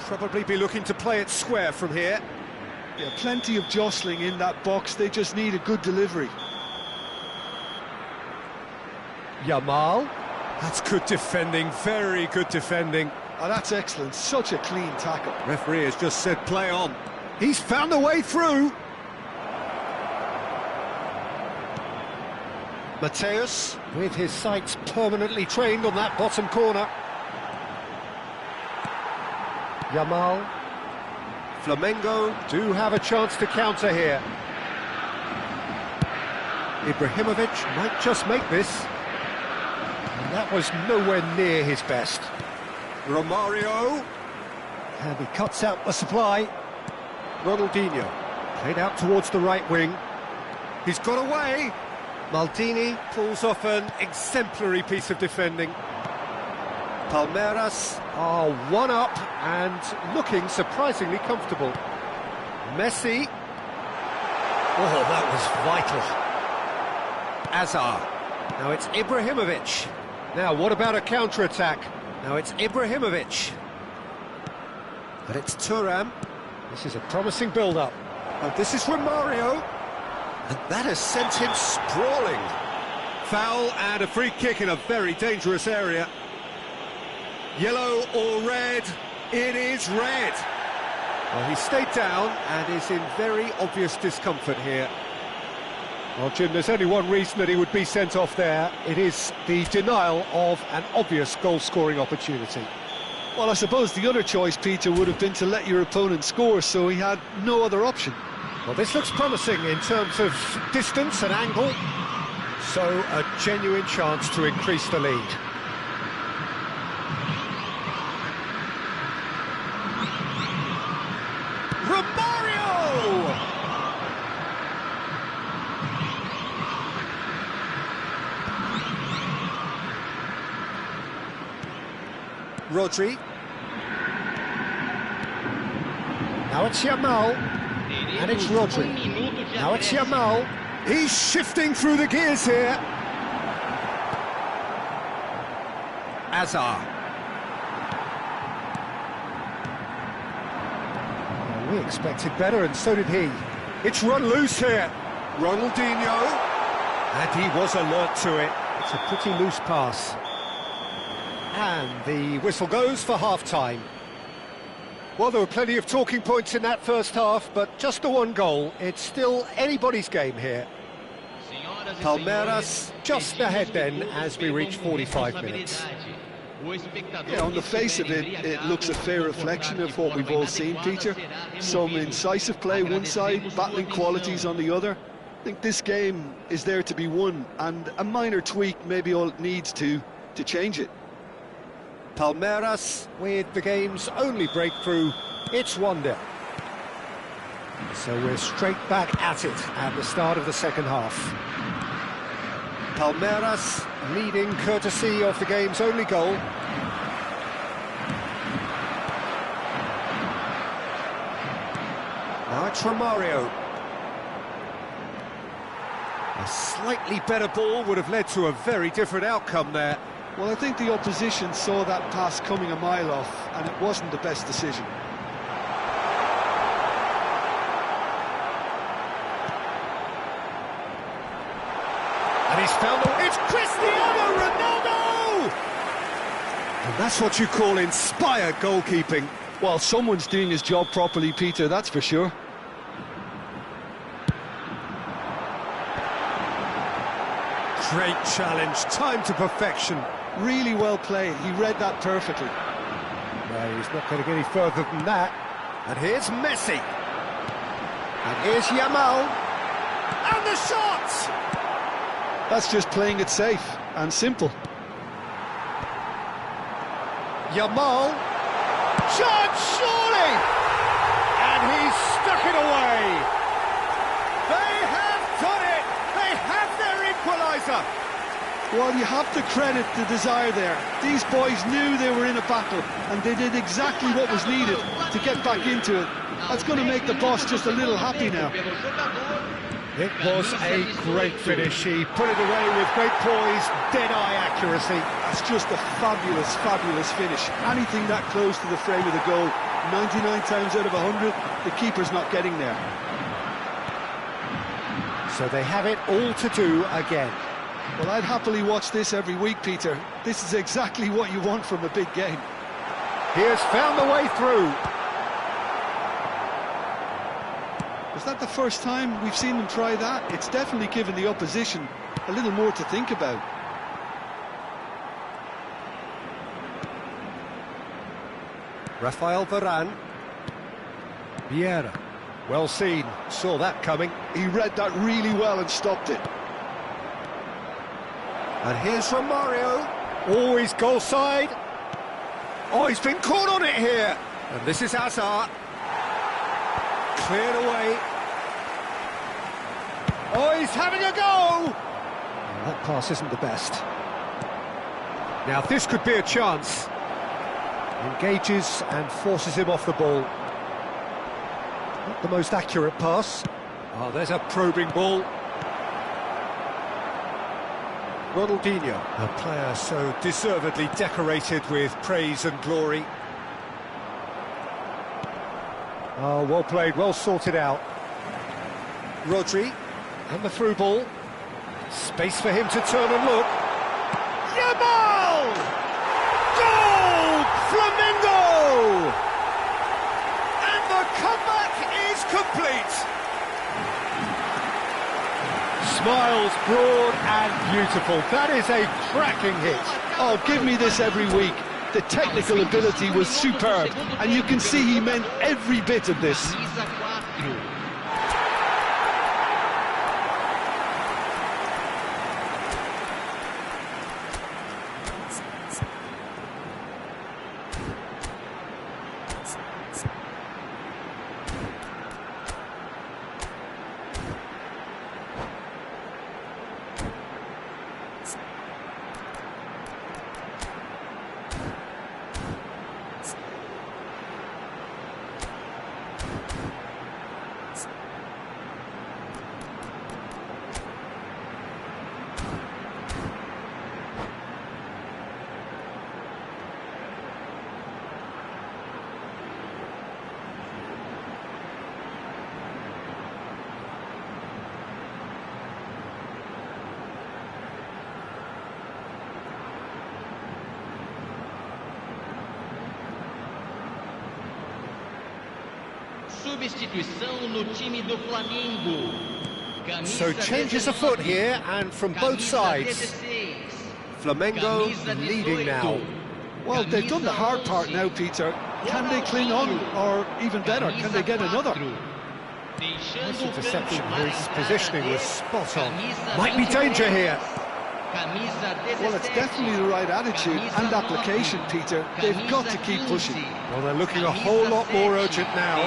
Probably be looking to play it square from here. Yeah, plenty of jostling in that box, they just need a good delivery. Yamal. That's good defending, very good defending. Oh, that's excellent, such a clean tackle. Referee has just said play on. He's found a way through. Mateus, with his sights permanently trained on that bottom corner. Yamal. Flamengo do have a chance to counter here. Ibrahimovic might just make this. And that was nowhere near his best. Romario. And he cuts out the supply. Ronaldinho. Played out towards the right wing. He's got away. Maldini pulls off an exemplary piece of defending. Palmeiras are one up and looking surprisingly comfortable. Messi. Oh, that was vital. Azar. Now it's Ibrahimovic. Now, what about a counter-attack? Now it's Ibrahimovic. But it's Thuram. This is a promising build-up. Oh, this is Romario. And that has sent him sprawling. Foul and a free kick in a very dangerous area. Yellow or red? It is red. Well, he stayed down and is in very obvious discomfort here. Well, Jim, there's only one reason that he would be sent off there. It is the denial of an obvious goal-scoring opportunity. Well, I suppose the other choice, Peter, would have been to let your opponent score, so he had no other option. Well, this looks promising in terms of distance and angle. So, a genuine chance to increase the lead. Romario! Rodri. Now it's Yamal. And it's Rodri. Now it's Yamal. He's shifting through the gears here. Azar. Well, we expected better, and so did he. It's run loose here. Ronaldinho. And he was alert to it. It's a pretty loose pass. And the whistle goes for half-time. Well, there were plenty of talking points in that first half, but just the one goal. It's still anybody's game here. Palmeiras just ahead then as we reach 45 minutes. Yeah, on the face of it, it looks a fair reflection of what we've all seen, Peter. Some incisive play one side, battling qualities on the other. I think this game is there to be won, and a minor tweak maybe all it needs to change it. Palmeiras with the game's only breakthrough. It's 1-0. So we're straight back at it at the start of the second half. Palmeiras leading courtesy of the game's only goal. Now it's Romario. A slightly better ball would have led to a very different outcome there. Well, I think the opposition saw that pass coming a mile off, and it wasn't the best decision. And he's found the... It's Cristiano Ronaldo! And that's what you call inspired goalkeeping. Well, someone's doing his job properly, Peter, that's for sure. Great challenge, time to perfection. Really well played, he read that perfectly. No, he's not going to get any further than that. And here's Messi. And here's Yamal. And the shot! That's just playing it safe and simple. Yamal. Shot, surely! And he's stuck it away. They have done it! They have their equaliser! Well, you have to credit the desire there. These boys knew they were in a battle, and they did exactly what was needed to get back into it. That's going to make the boss just a little happy now. It was a great finish. He put it away with great poise, dead-eye accuracy. That's just a fabulous, fabulous finish. Anything that close to the frame of the goal, 99 times out of 100, the keeper's not getting there. So they have it all to do again. Well, I'd happily watch this every week, Peter. This is exactly what you want from a big game. He has found the way through. Was that the first time we've seen them try that? It's definitely given the opposition a little more to think about. Rafael Varane. Vieira. Well seen. Saw that coming. He read that really well and stopped it. And here's Romario. Oh, he's goal side. Oh, he's been caught on it here. And this is Azar. Cleared away. Oh, he's having a go! Well, that pass isn't the best. Now, this could be a chance. Engages and forces him off the ball. Not the most accurate pass. Oh, there's a probing ball. Ronaldinho, a player so deservedly decorated with praise and glory. Oh, well played, well sorted out. Rodri, and the through ball. Space for him to turn and look. Yamal! Goal! Flamengo! And the comeback is complete. Smiles broad and beautiful. That is a cracking hit. Oh, give me this every week. The technical ability was superb, and you can see he meant every bit of this. Substituição no time do Flamengo. So changes afoot here, and from both sides. Flamengo leading now. Well, they've done the hard part now, Peter. Can they cling on, or even better, can they get another? Nice interception, his positioning was spot on. Might be danger here. Well, it's definitely the right attitude and application, Peter. They've got to keep pushing. Well, they're looking a whole lot more urgent now.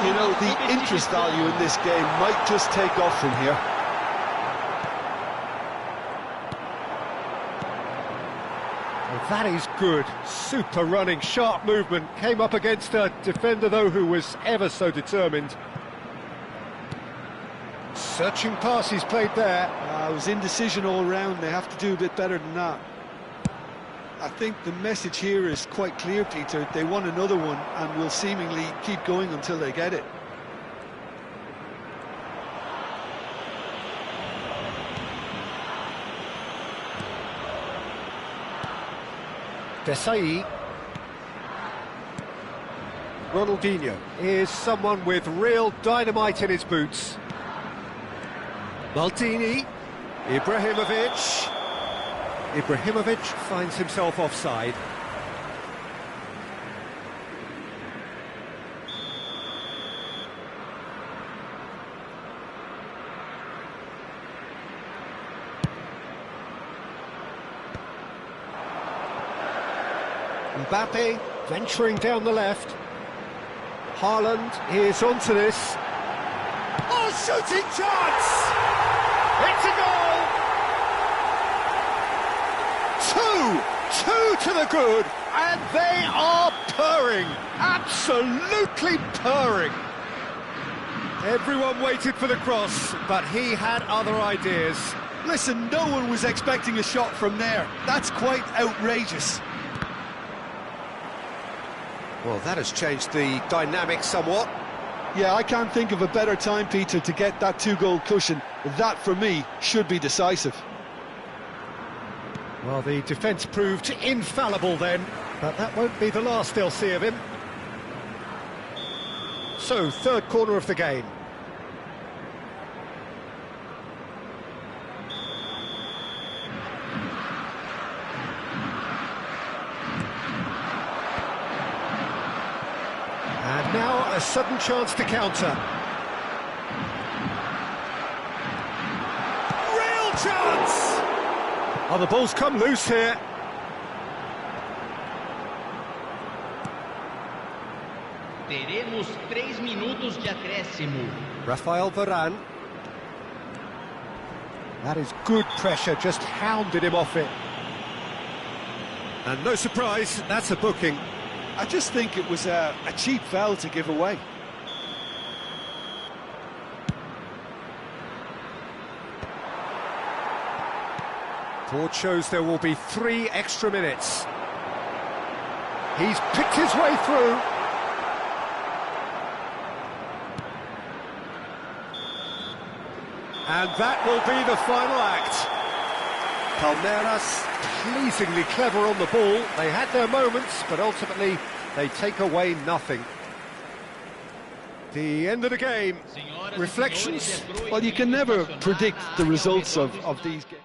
You know, the interest value in this game might just take off from here. Well, that is good. Super running, sharp movement. Came up against a defender, though, who was ever so determined. Searching pass he's played there. It was indecision all round. They have to do a bit better than that. I think the message here is quite clear, Peter. They want another one and will seemingly keep going until they get it. Desailly. Ronaldinho is someone with real dynamite in his boots. Maldini, Ibrahimovic. Ibrahimovic finds himself offside. Mbappe venturing down the left. Haaland is onto this. Oh, shooting chance! It's a goal! Two to the good, and they are purring, absolutely purring. Everyone waited for the cross, but he had other ideas. Listen, no one was expecting a shot from there. That's quite outrageous. Well, that has changed the dynamic somewhat. Yeah, I can't think of a better time, Peter, to get that two-goal cushion. That, for me, should be decisive. Well, the defence proved infallible then, but that won't be the last they'll see of him. So, third corner of the game. And now a sudden chance to counter. Real chance! Oh, the ball's come loose here. Teremos 3 minutos de acréscimo. Rafael Varane. That is good pressure, just hounded him off it. And no surprise, that's a booking. I just think it was a cheap foul to give away. Board shows there will be 3 extra minutes. He's picked his way through. And that will be the final act. Palmeiras pleasingly clever on the ball. They had their moments, but ultimately they take away nothing. The end of the game. Reflections? Well, you can never predict the results of these games.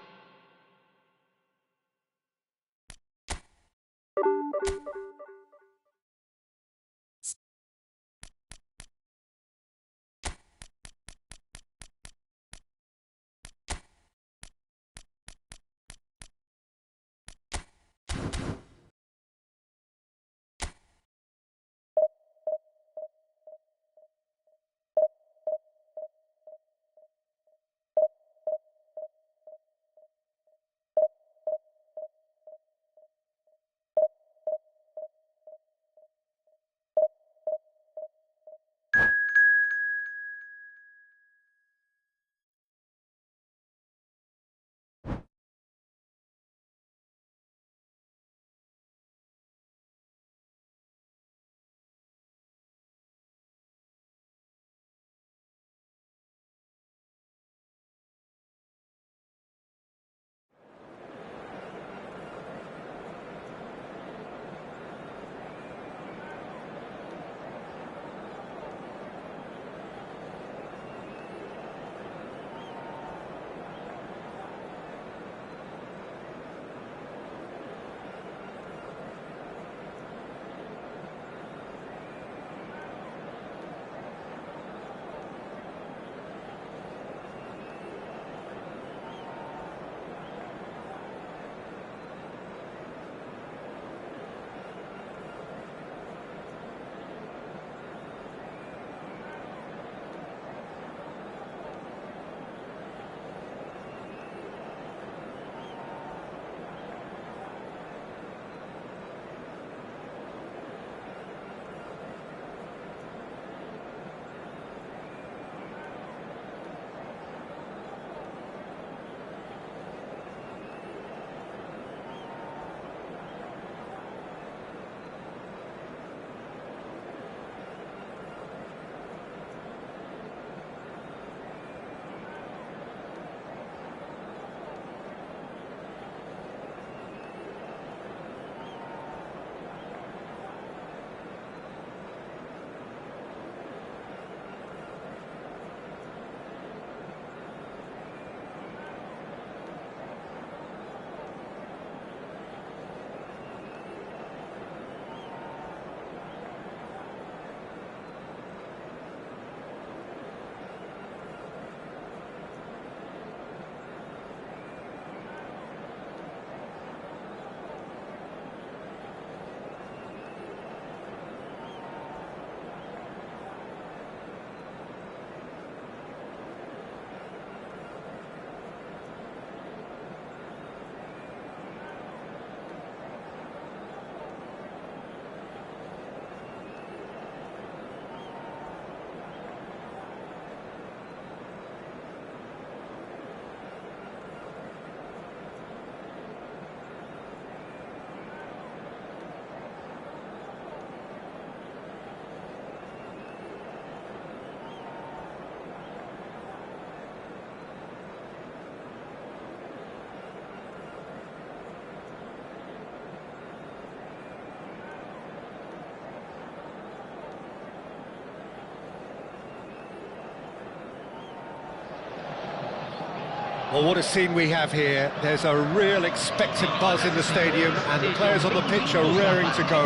Well, what a scene we have here. There's a real expectant buzz in the stadium, and the players on the pitch are raring to go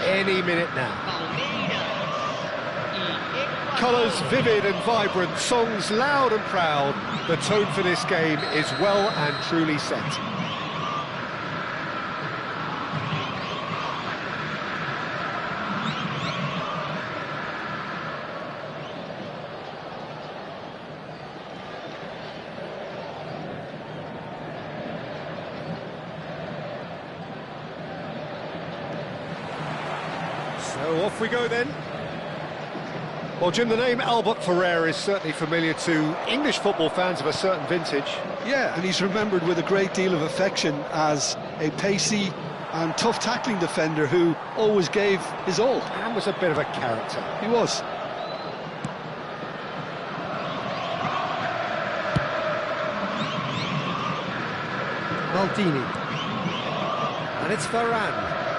any minute now. Colours vivid and vibrant, songs loud and proud. The tone for this game is well and truly set. So off we go then. Well, Jim, the name Albert Ferrer is certainly familiar to English football fans of a certain vintage. Yeah, and he's remembered with a great deal of affection as a pacey and tough tackling defender who always gave his all. And was a bit of a character. He was. Maldini. And it's Varane.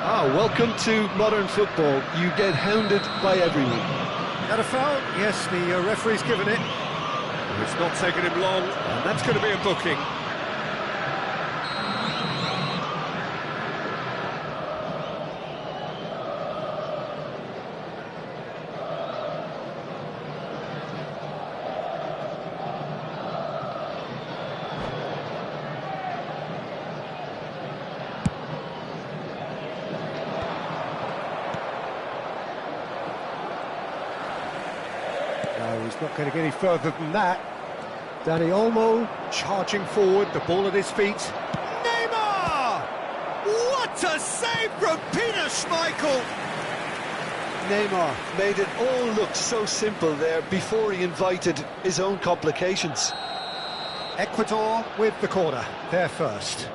Ah, welcome to modern football. You get hounded by everyone. Got a foul? Yes, the referee's given it. It's not taken him long, and that's going to be a booking. No, he's not going to get any further than that. Dani Olmo charging forward, the ball at his feet. Neymar! What a save from Peter Schmeichel! Neymar made it all look so simple there before he invited his own complications. Ecuador with the corner, they're first.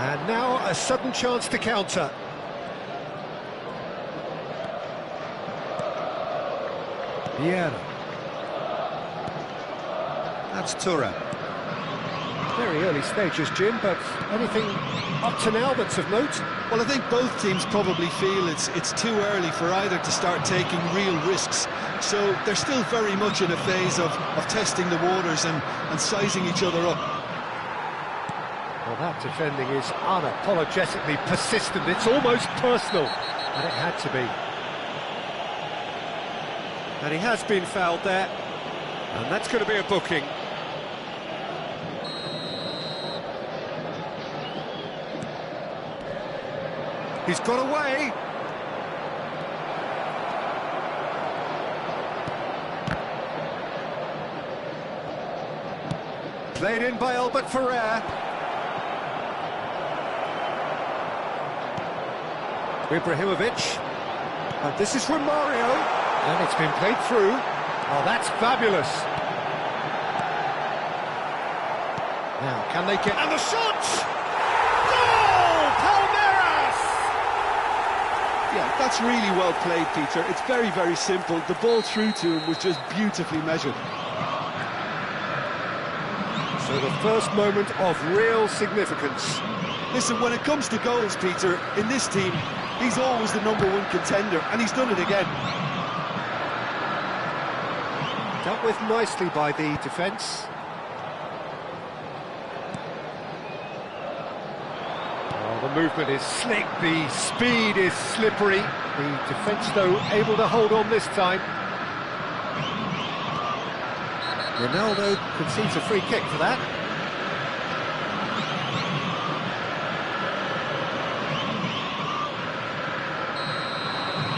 And now a sudden chance to counter. Vieira. That's Thuram. Very early stages, Jim, but anything up to now that's of note? Well, I think both teams probably feel it's too early for either to start taking real risks. So they're still very much in a phase of testing the waters and sizing each other up. Well, that defending is unapologetically persistent. It's almost personal, and it had to be. And he has been fouled there, and that's going to be a booking. He's got away. Played in by Albert Ferrer. Ibrahimovic, and this is from Mario, and it's been played through. Oh, that's fabulous. Now, can they get... And the shot! Goal! Palmeiras! Yeah, that's really well played, Peter. It's very, very simple. The ball through to him was just beautifully measured. So the first moment of real significance. Listen, when it comes to goals, Peter, in this team, he's always the #1 contender, and he's done it again. Dealt with nicely by the defence. Oh, the movement is slick, the speed is slippery. The defence, though, able to hold on this time. Ronaldo concedes a free kick for that.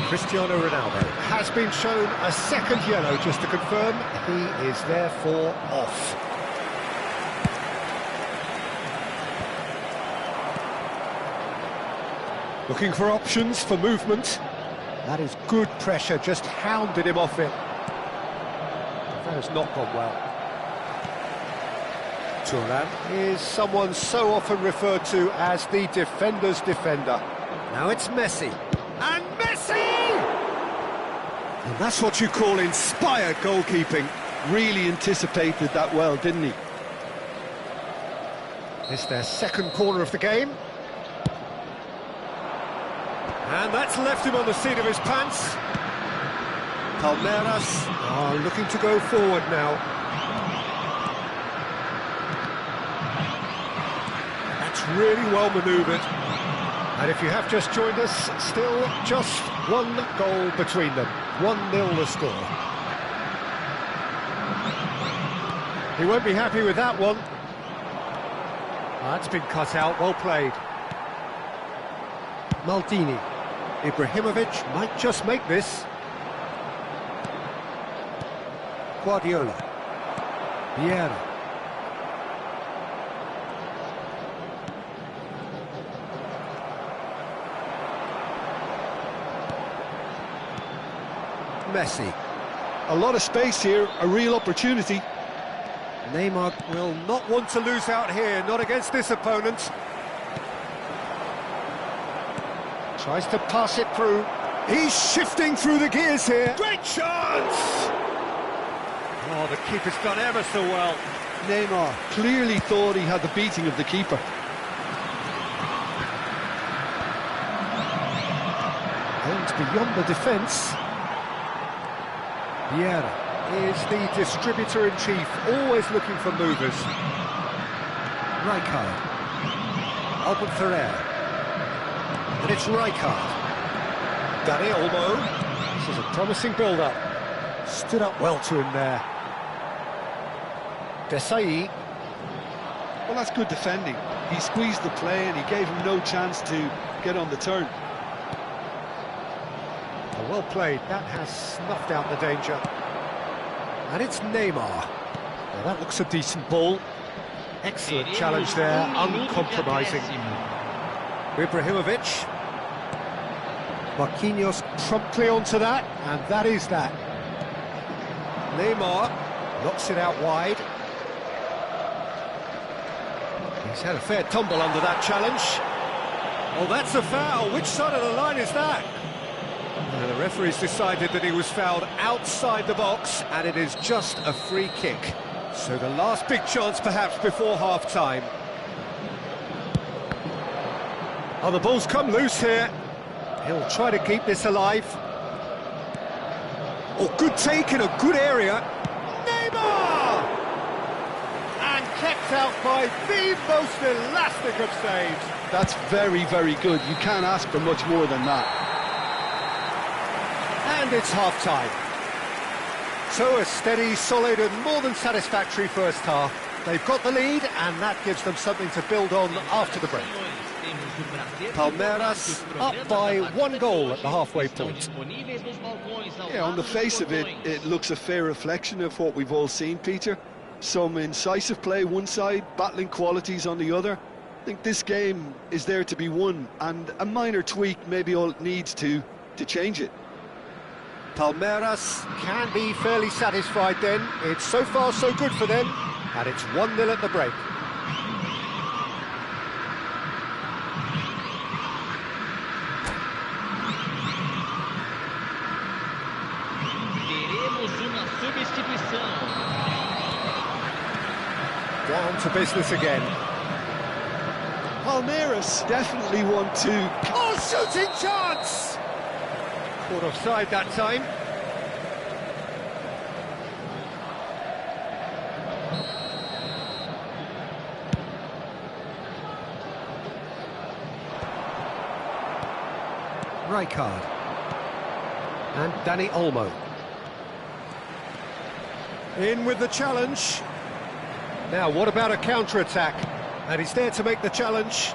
Cristiano Ronaldo has been shown a second yellow, just to confirm he is therefore off. Looking for options for movement. That is good pressure, just hounded him off it. That has not gone well. Thuram is someone so often referred to as the defender's defender. Now it's Messi. And Messi! And that's what you call inspired goalkeeping. Really anticipated that well, didn't he? It's their second corner of the game. And that's left him on the seat of his pants. Palmeiras are looking to go forward now. That's really well manoeuvred. And if you have just joined us, still just one goal between them. 1-0 the score. He won't be happy with that one. That's been cut out, well played. Maldini. Ibrahimovic might just make this. Guardiola. Vieira. Messi. A lot of space here, a real opportunity. Neymar will not want to lose out here, not against this opponent. Tries to pass it through. He's shifting through the gears here. Great chance! Oh, the keeper's done ever so well. Neymar clearly thought he had the beating of the keeper. And beyond the defence, Vieira is the distributor-in-chief, always looking for movers. Rijkaard. Albert Ferrer. And it's Rijkaard. Dani Olmo. This is a promising build-up. Stood up well to him there. Desailly. Well, that's good defending. He squeezed the play and he gave him no chance to get on the turn. Well played. That has snuffed out the danger. And it's Neymar. Now that looks a decent ball. Excellent challenge there, uncompromising. Ibrahimovic. Marquinhos promptly onto that, and that is that. Neymar knocks it out wide. He's had a fair tumble under that challenge. Oh, that's a foul. Which side of the line is that? And the referee's decided that he was fouled outside the box, and it is just a free kick. So the last big chance perhaps before half-time. Oh, the ball's come loose here. He'll try to keep this alive. Oh, good take in a good area. Neymar! And kept out by the most elastic of saves. That's very, very good. You can't ask for much more than that. And it's half-time. So a steady, solid and more than satisfactory first half. They've got the lead and that gives them something to build on after the break. Palmeiras up by 1 goal at the halfway point. Yeah, on the face of it, it looks a fair reflection of what we've all seen, Peter. Some incisive play one side, battling qualities on the other. I think this game is there to be won, and a minor tweak maybe all it needs to change it. Palmeiras can be fairly satisfied then. It's so far so good for them, and it's 1-0 at the break. Down to business again. Palmeiras definitely want to... Oh, shooting chance! Caught offside that time. Rijkaard. And Dani Olmo. In with the challenge. Now, what about a counter-attack? And he's there to make the challenge.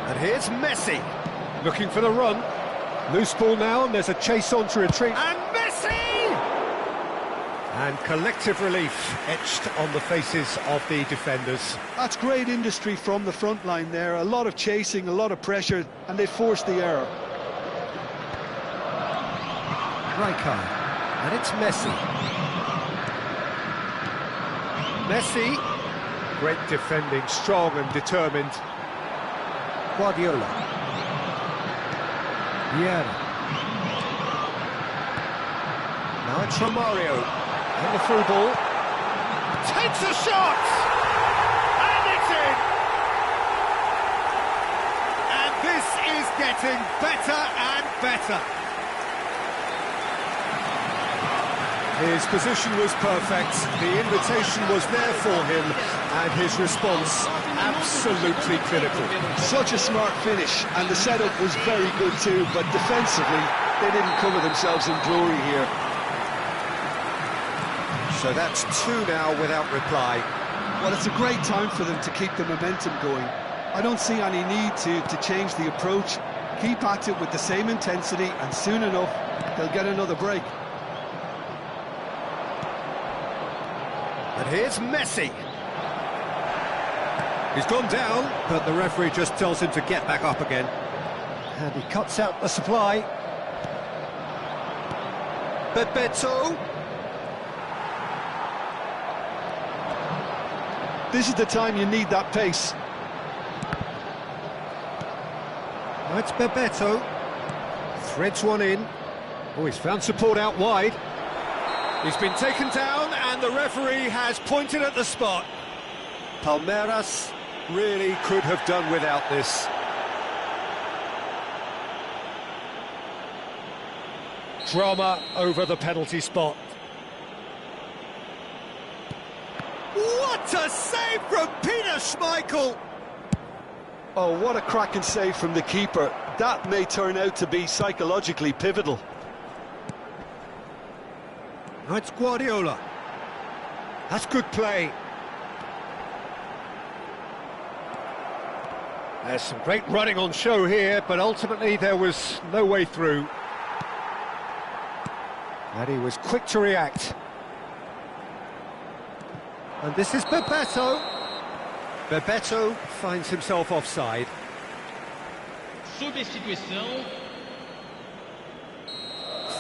And here's Messi, looking for the run. Loose ball now, and there's a chase on to retreat. And Messi! And collective relief etched on the faces of the defenders. That's great industry from the front line there. A lot of chasing, a lot of pressure, and they forced the error. Rijkaard. And it's Messi. Messi, great defending, strong and determined. Guardiola. Vieira. Now it's Romario. And the through ball. Takes a shot! And it's in! And this is getting better and better. His position was perfect, the invitation was there for him, and his response absolutely clinical. Such a smart finish, and the setup was very good too, but defensively, they didn't cover themselves in glory here. So that's 2 now without reply. Well, it's a great time for them to keep the momentum going. I don't see any need to change the approach. Keep at it with the same intensity, and soon enough, they'll get another break. And here's Messi. He's gone down, but the referee just tells him to get back up again. And he cuts out the supply. Bebeto. This is the time you need that pace. That's Bebeto. Threads one in. Oh, he's found support out wide. He's been taken down and the referee has pointed at the spot. Palmeiras really could have done without this. Drama over the penalty spot. What a save from Peter Schmeichel! Oh, what a cracking save from the keeper. That may turn out to be psychologically pivotal. Now it's Guardiola. That's good play. There's some great running on show here, but ultimately there was no way through. And he was quick to react. And this is Bebeto. Bebeto finds himself offside. Substituição.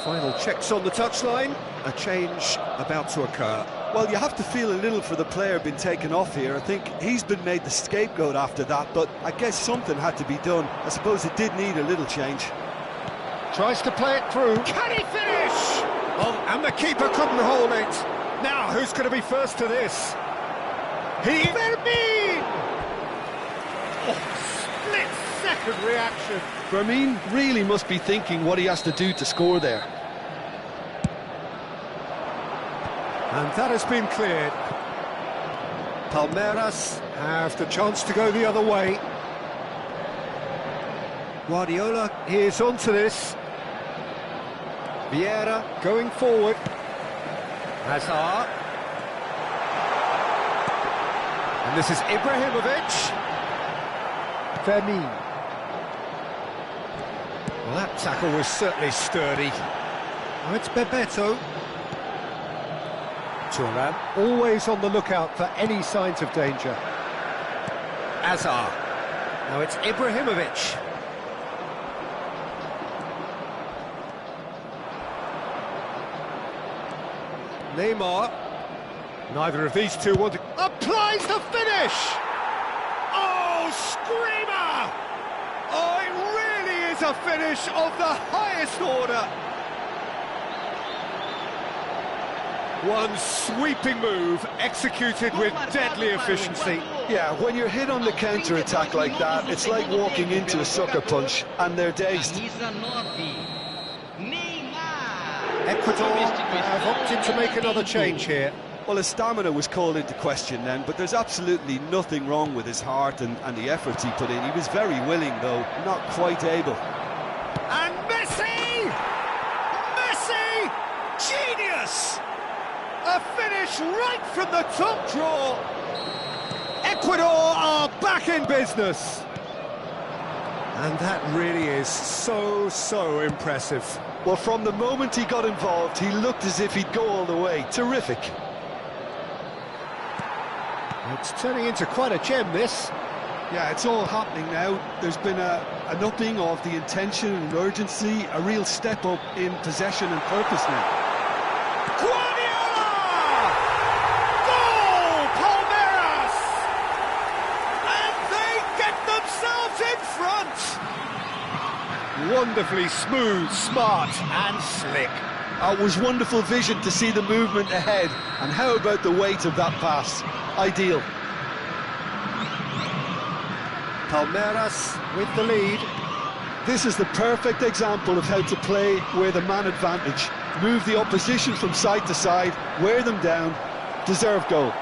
Final checks on the touchline. A change about to occur. Well, you have to feel a little for the player being taken off here. I think he's been made the scapegoat after that, but I guess something had to be done. I suppose it did need a little change. Tries to play it through. Can he finish? Oh, and the keeper couldn't hold it. Now, who's going to be first to this? Fermin! Oh, split-second reaction. Fermin really must be thinking what he has to do to score there. And that has been cleared. Palmeiras have the chance to go the other way. Guardiola is onto this. Vieira going forward. Hazard. And this is Ibrahimovic. Fermin. Well, that tackle was certainly sturdy. Now it's Bebeto. Thuram always on the lookout for any signs of danger. Hazard. Now it's Ibrahimovic. Neymar. Neither of these two want to... Applies the finish! Oh, screamer! Oh, it really is a finish of the highest order. One sweeping move, executed with deadly efficiency. Yeah, when you're hit on the counter-attack like that, it's like walking into a sucker punch, and they're dazed. Ecuador have opted to make another change here. Well, his stamina was called into question then, but there's absolutely nothing wrong with his heart and the efforts he put in. He was very willing, though, not quite able. And Messi! Messi! Genius! A finish right from the top draw. Ecuador are back in business. And that really is so impressive. Well, from the moment he got involved, he looked as if he'd go all the way. Terrific. It's turning into quite a gem, this. Yeah, it's all happening now. There's been an upping of the intention and urgency, a real step up in possession and purpose now. Guardiola! Goal, Palmeiras! And they get themselves in front! Wonderfully smooth, smart and slick. It was wonderful vision to see the movement ahead. And how about the weight of that pass? Ideal. Palmeiras with the lead. This is the perfect example of how to play with a man advantage. Move the opposition from side to side, wear them down, deserve goal.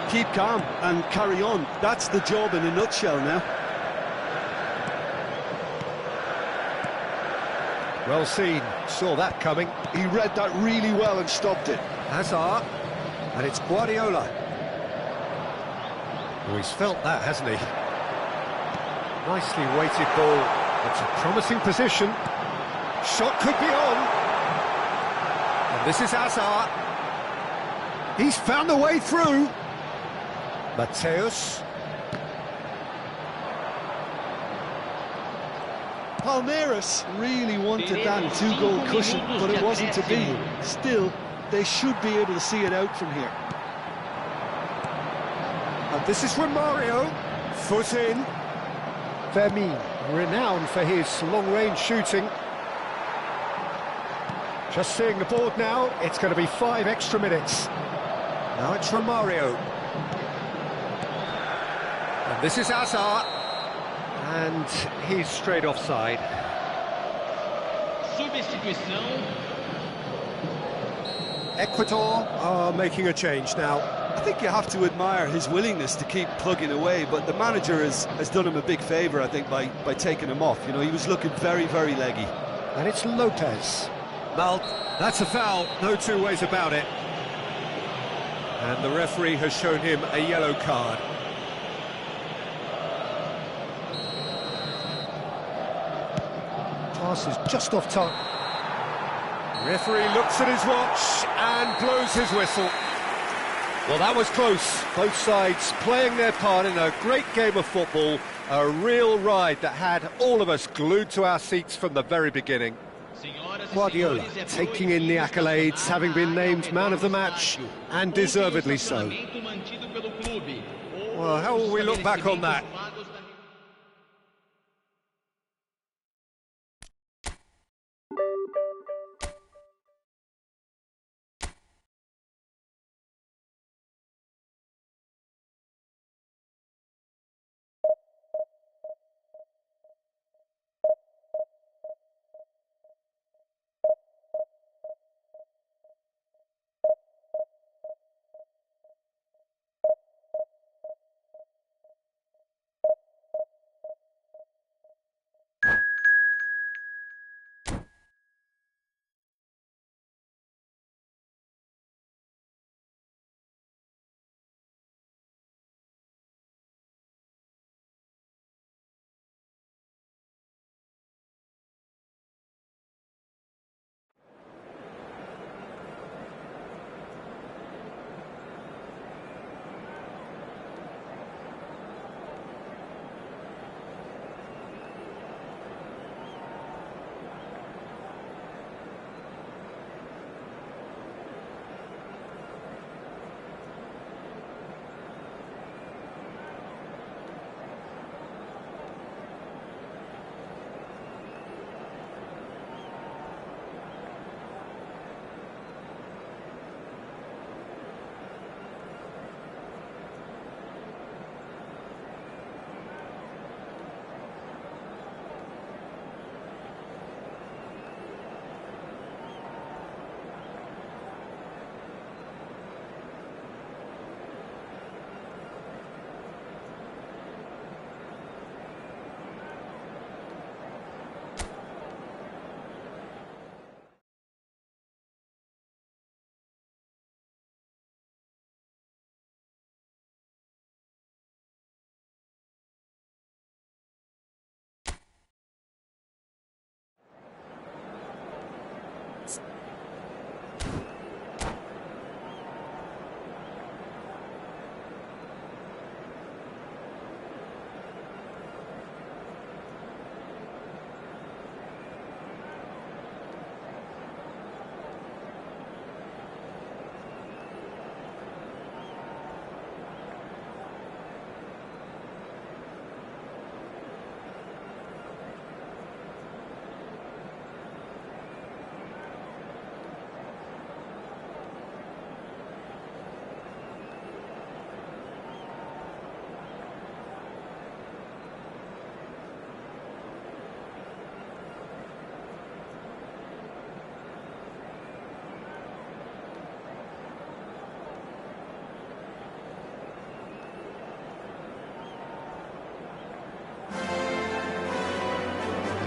Keep calm and carry on. That's the job in a nutshell now. Well seen, saw that coming. He read that really well and stopped it. Hazard, and it's Guardiola. Oh, he's felt that, hasn't he? Nicely weighted ball. It's a promising position. Shot could be on. And this is Hazard. He's found a way through. Mateus. Palmeiras really wanted that two-goal cushion, but it wasn't to be. Still, they should be able to see it out from here. And this is Romario. Foot in. Vermin, renowned for his long-range shooting. Just seeing the board now, it's going to be 5 extra minutes. Now it's Romario. And this is Hazard. And he's straight offside. Substituição. Ecuador are making a change now. I think you have to admire his willingness to keep plugging away, but the manager has done him a big favour, I think, by taking him off. You know, he was looking very, very leggy. And it's Lopez. Well, that's a foul, no two ways about it. And the referee has shown him a yellow card. Pass is just off time. Referee looks at his watch and blows his whistle. Well, that was close. Both sides playing their part in a great game of football. A real ride that had all of us glued to our seats from the very beginning. Guardiola taking in the accolades, having been named man of the match, and deservedly so. Well, how will we look back on that?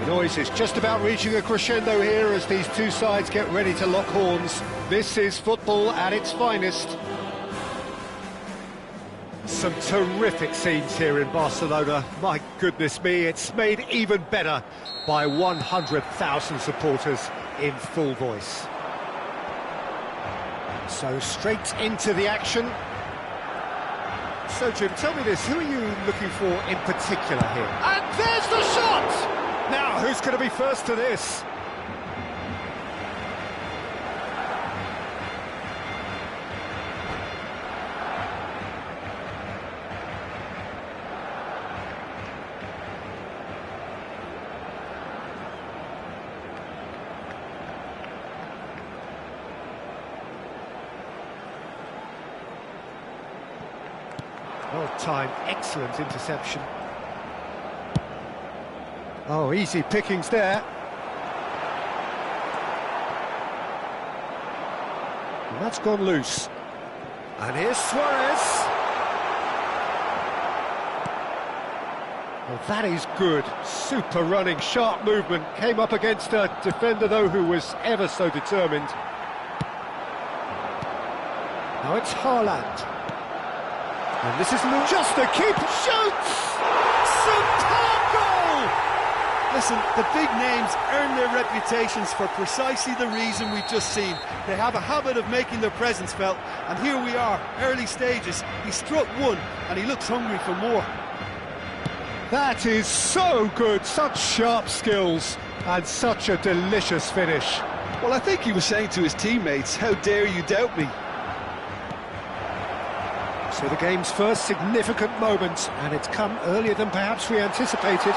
The noise is just about reaching a crescendo here as these two sides get ready to lock horns. This is football at its finest. Some terrific scenes here in Barcelona. My goodness me, it's made even better by 100,000 supporters in full voice. So straight into the action. So Jim, tell me this, who are you looking for in particular here? And there's the shot! Now, who's going to be first to this? Well timed, excellent interception. Oh, easy pickings there. And that's gone loose. And here's Suarez. Well, that is good. Super running, sharp movement. Came up against a defender, though, who was ever so determined. Now it's Haaland. And this is just a keep. Shoots! Superb goal! Listen, the big names earn their reputations for precisely the reason we've just seen. They have a habit of making their presence felt, and here we are, early stages. He struck one, and he looks hungry for more. That is so good, such sharp skills, and such a delicious finish. Well, I think he was saying to his teammates, how dare you doubt me? So the game's first significant moment, and it's come earlier than perhaps we anticipated.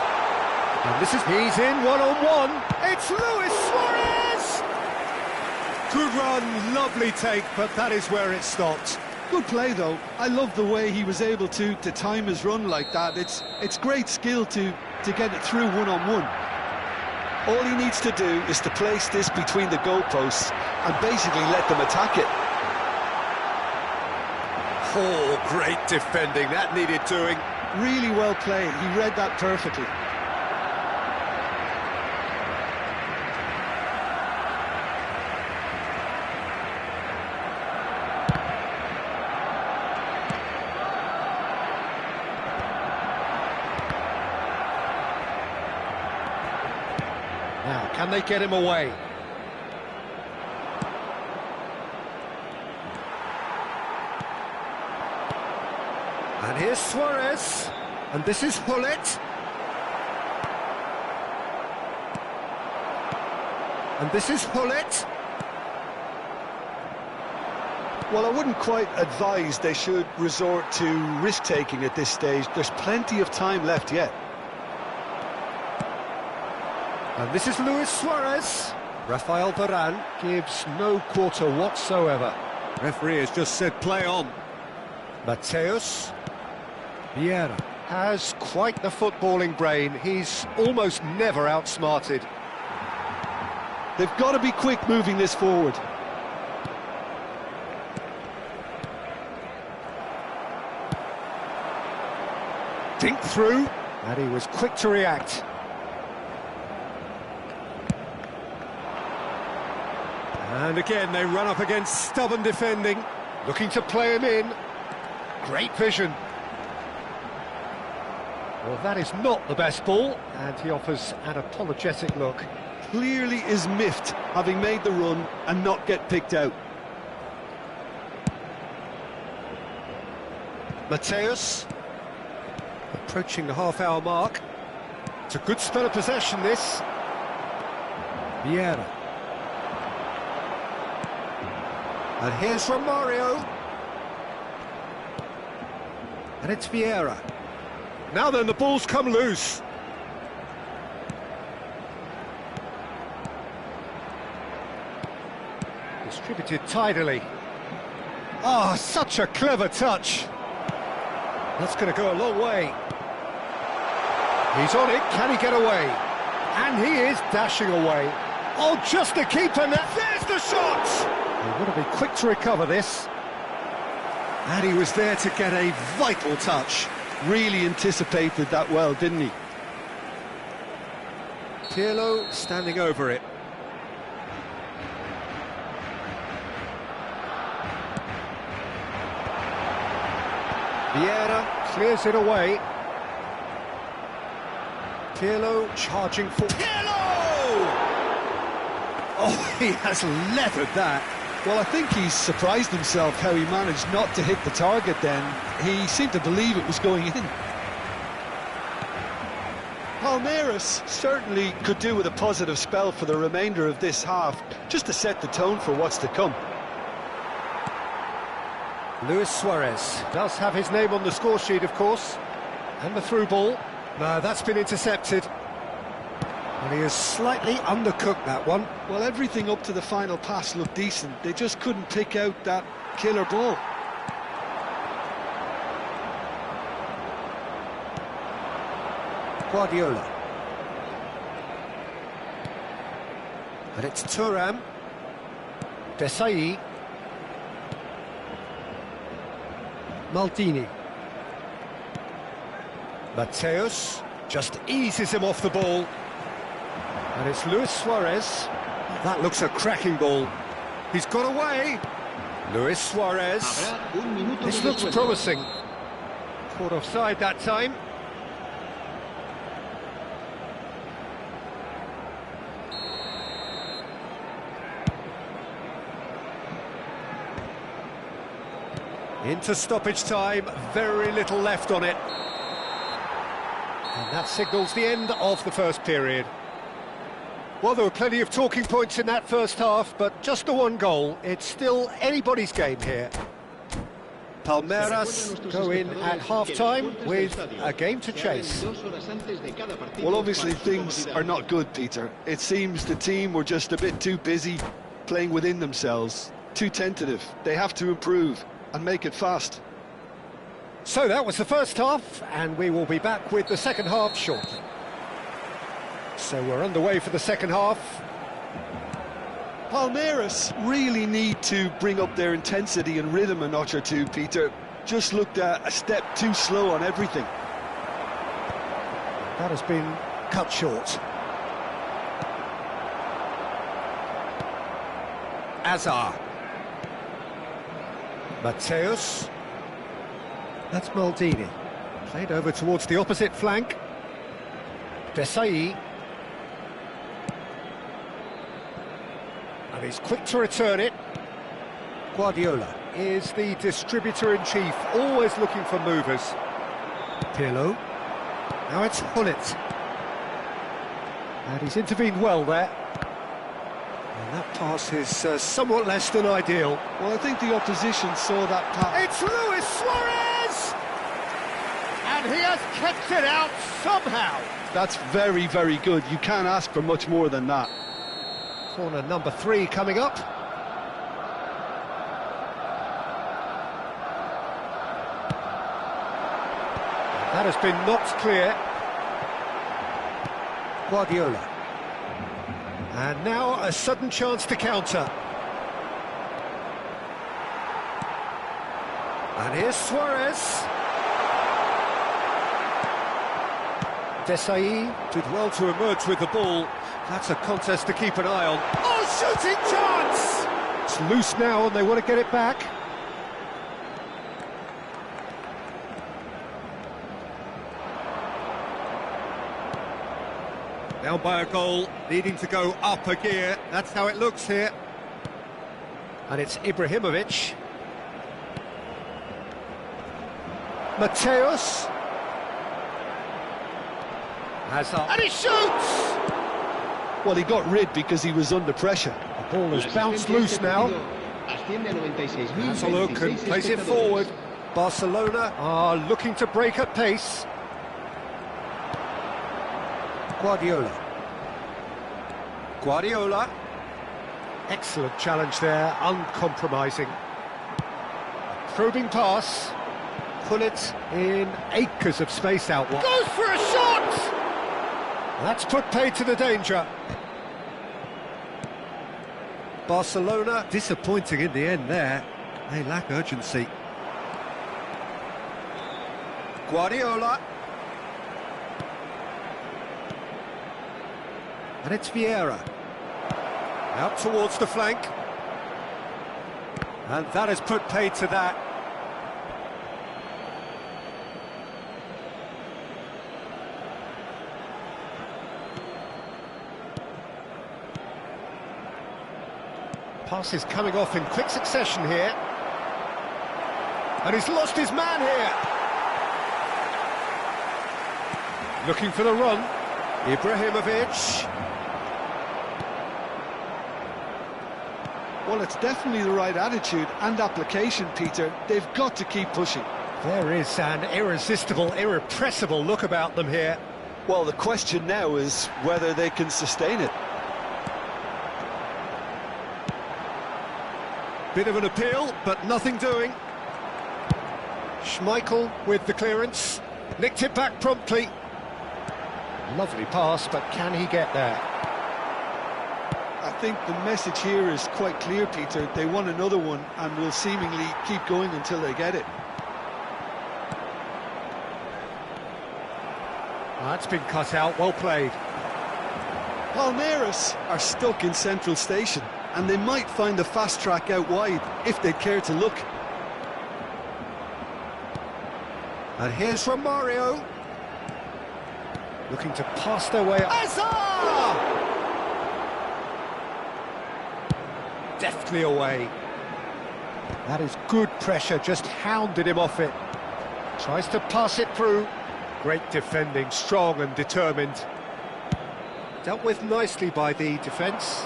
And he's in one-on-one. It's Luis Suarez! Good run, lovely take, but that is where it stopped. Good play, though. I love the way he was able to time his run like that. It's great skill to get it through one-on-one. All he needs to do is to place this between the goalposts and basically let them attack it. Oh, great defending, that needed doing. Really well played, he read that perfectly. Now, can they get him away? And here's Suarez, and this is Gullit. And this is Gullit. Well, I wouldn't quite advise they should resort to risk-taking at this stage. There's plenty of time left yet. And this is Luis Suarez. Rafael Varane gives no quarter whatsoever. Referee has just said play on. Mateus. Vieira has quite the footballing brain. He's almost never outsmarted. They've got to be quick moving this forward. Dink through, and he was quick to react. And again, they run up against stubborn defending, looking to play him in. Great vision. Well, that is not the best ball, and he offers an apologetic look. Clearly is miffed, having made the run and not get picked out. Mateus, approaching the half-hour mark. It's a good spell of possession, this. Vieira. And here's Romario. And it's Vieira. Now then, the ball's come loose. Distributed tidily. Ah, such a clever touch. That's going to go a long way. He's on it, can he get away? And he is dashing away. Oh, just a keeper now. There's the shot! He's got to be quick to recover this. And he was there to get a vital touch. Really anticipated that well, didn't he? Pirlo standing over it. Vieira clears it away. Pirlo charging for... Pirlo! Oh, he has leathered that. Well, I think he's surprised himself how he managed not to hit the target then. He seemed to believe it was going in. Palmeiras certainly could do with a positive spell for the remainder of this half, just to set the tone for what's to come. Luis Suarez does have his name on the score sheet, of course. And the through ball. No, that's been intercepted. And he has slightly undercooked that one. Well, everything up to the final pass looked decent. They just couldn't pick out that killer ball. Guardiola. And it's Thuram. Desailly. Maldini. Mateus just eases him off the ball. And it's Luis Suarez. That looks a cracking ball. He's got away. Luis Suarez. This looks promising. Caught offside that time. Into stoppage time, very little left on it. And that signals the end of the first period. Well, there were plenty of talking points in that first half, but just the one goal. It's still anybody's game here. Palmeiras go in at half-time with a game to chase. Well, obviously things are not good, Peter. It seems the team were just a bit too busy playing within themselves, too tentative. They have to improve and make it fast. So that was the first half, and we will be back with the second half shortly. So we're underway for the second half. Palmeiras really need to bring up their intensity and rhythm a notch or two, Peter. Just looked a step too slow on everything. That has been cut short. Azar. Mateus. That's Maldini. Played over towards the opposite flank. Desailly. And he's quick to return it. Guardiola is the distributor-in-chief, always looking for movers. Pirlo. Now it's Gullit. And he's intervened well there. And that pass is somewhat less than ideal. Well, I think the opposition saw that pass. It's Luis Suarez! And he has kept it out somehow. That's very, very good. You can't ask for much more than that. Corner number 3 coming up. That has been knocked clear. Guardiola. And now a sudden chance to counter. And here's Suarez. Desailly did well to emerge with the ball. That's a contest to keep an eye on. Oh, shooting chance! It's loose now and they want to get it back. Down by a goal, needing to go up a gear. That's how it looks here. And it's Ibrahimovic. Mateus. Hazard. And he shoots! Well, he got rid because he was under pressure. The ball has bounced loose now. Has a look and plays it forward. Barcelona are looking to break at pace. Guardiola. Guardiola. Excellent challenge there, uncompromising. Probing pass. Pull it in acres of space out wide. Goes for a shot! That's put paid to the danger. Barcelona disappointing in the end there. They lack urgency. Guardiola. And it's Vieira. Out towards the flank. And that has put paid to that. Pass is coming off in quick succession here. And he's lost his man here. Looking for the run. Ibrahimovic. Well, it's definitely the right attitude and application, Peter. They've got to keep pushing. There is an irresistible, irrepressible look about them here. Well, the question now is whether they can sustain it. Bit of an appeal, but nothing doing. Schmeichel with the clearance. Nicked it back promptly. Lovely pass, but can he get there? I think the message here is quite clear, Peter. They want another one and will seemingly keep going until they get it. That's been cut out, well played. Palmeiras are stuck in Central Station, and they might find a fast track out wide if they care to look. And here's Romario. Looking to pass their way up. Hazard! Deftly away. That is good pressure, just hounded him off it. Tries to pass it through. Great defending, strong and determined. Dealt with nicely by the defence.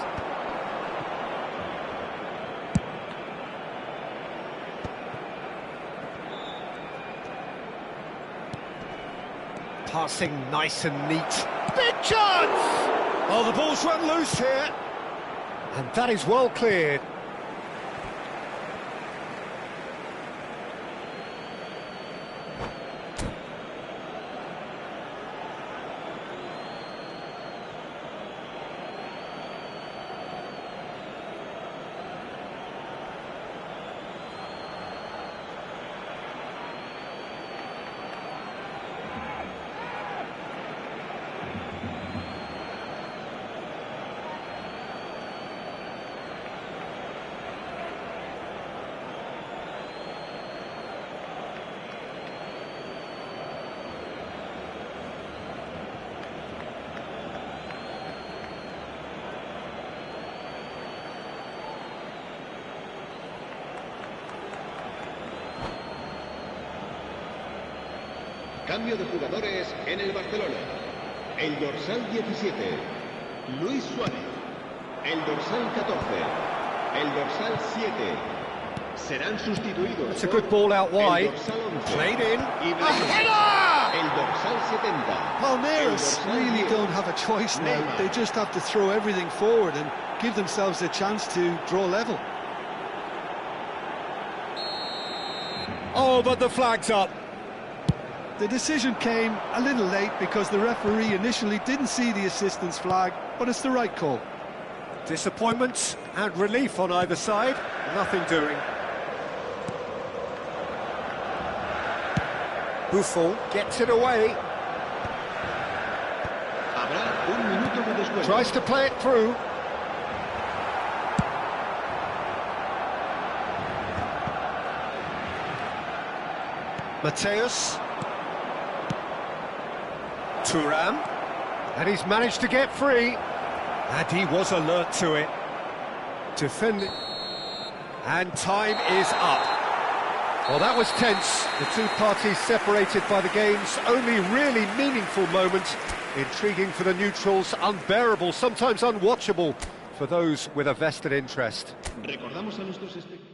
Passing nice and neat. Big chance! Oh, the ball's run loose here. And that is well cleared. Cambio de jugadores en el Barcelona. El dorsal 17, Luis Suárez. El dorsal 14, el dorsal 7. Serán sustituidos. It's a good ball out wide. El dorsal 11. Played in. A header! El dorsal 70. Palmeiras really don't have a choice now. They just have to throw everything forward and give themselves a chance to draw level. Oh, but the flag's up. The decision came a little late because the referee initially didn't see the assistance flag, but it's the right call. Disappointment and relief on either side. Nothing doing. Buffon gets it away. Habrá un minuto de descuento. Tries to play it through. Mateus. Thuram, and he's managed to get free, and he was alert to it. Defending, and time is up. Well, that was tense. The two parties separated by the game's only really meaningful moment. Intriguing for the neutrals, unbearable, sometimes unwatchable for those with a vested interest. Recordamos a nuestros espectadores.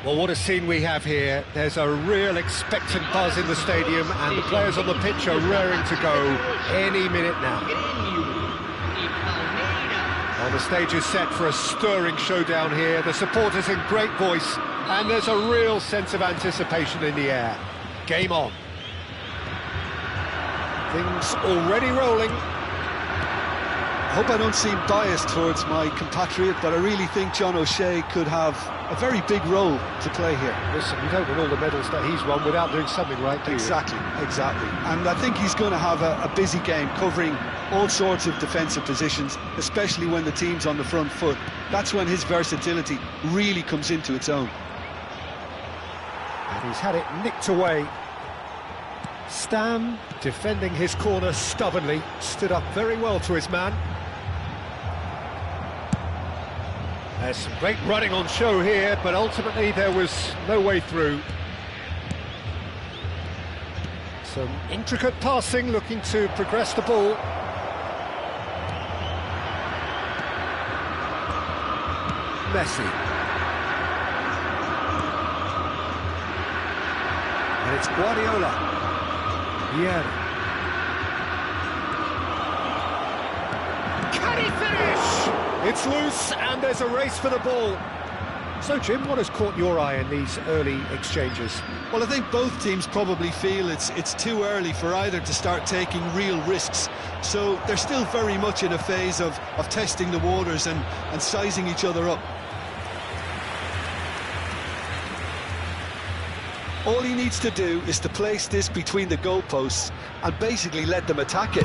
Well, what a scene we have here. There's a real expectant buzz in the stadium, and the players on the pitch are raring to go any minute now. Well, the stage is set for a stirring showdown here. The supporters in great voice, and there's a real sense of anticipation in the air. Game on. Things already rolling. I hope I don't seem biased towards my compatriot, but I really think John O'Shea could have a very big role to play here. Listen, you don't win all the medals that he's won without doing something right, do you? Exactly. And I think he's going to have a busy game covering all sorts of defensive positions, especially when the team's on the front foot. That's when his versatility really comes into its own. And he's had it nicked away. Stam, defending his corner stubbornly, stood up very well to his man. There's some great running on show here, but ultimately there was no way through. Some intricate passing, looking to progress the ball. Messi. And it's Guardiola. Yeah. Can he finish? It's loose, and there's a race for the ball. So, Jim, what has caught your eye in these early exchanges? Well, I think both teams probably feel it's too early for either to start taking real risks. So they're still very much in a phase of testing the waters and sizing each other up. All he needs to do is to place this between the goalposts and basically let them attack it.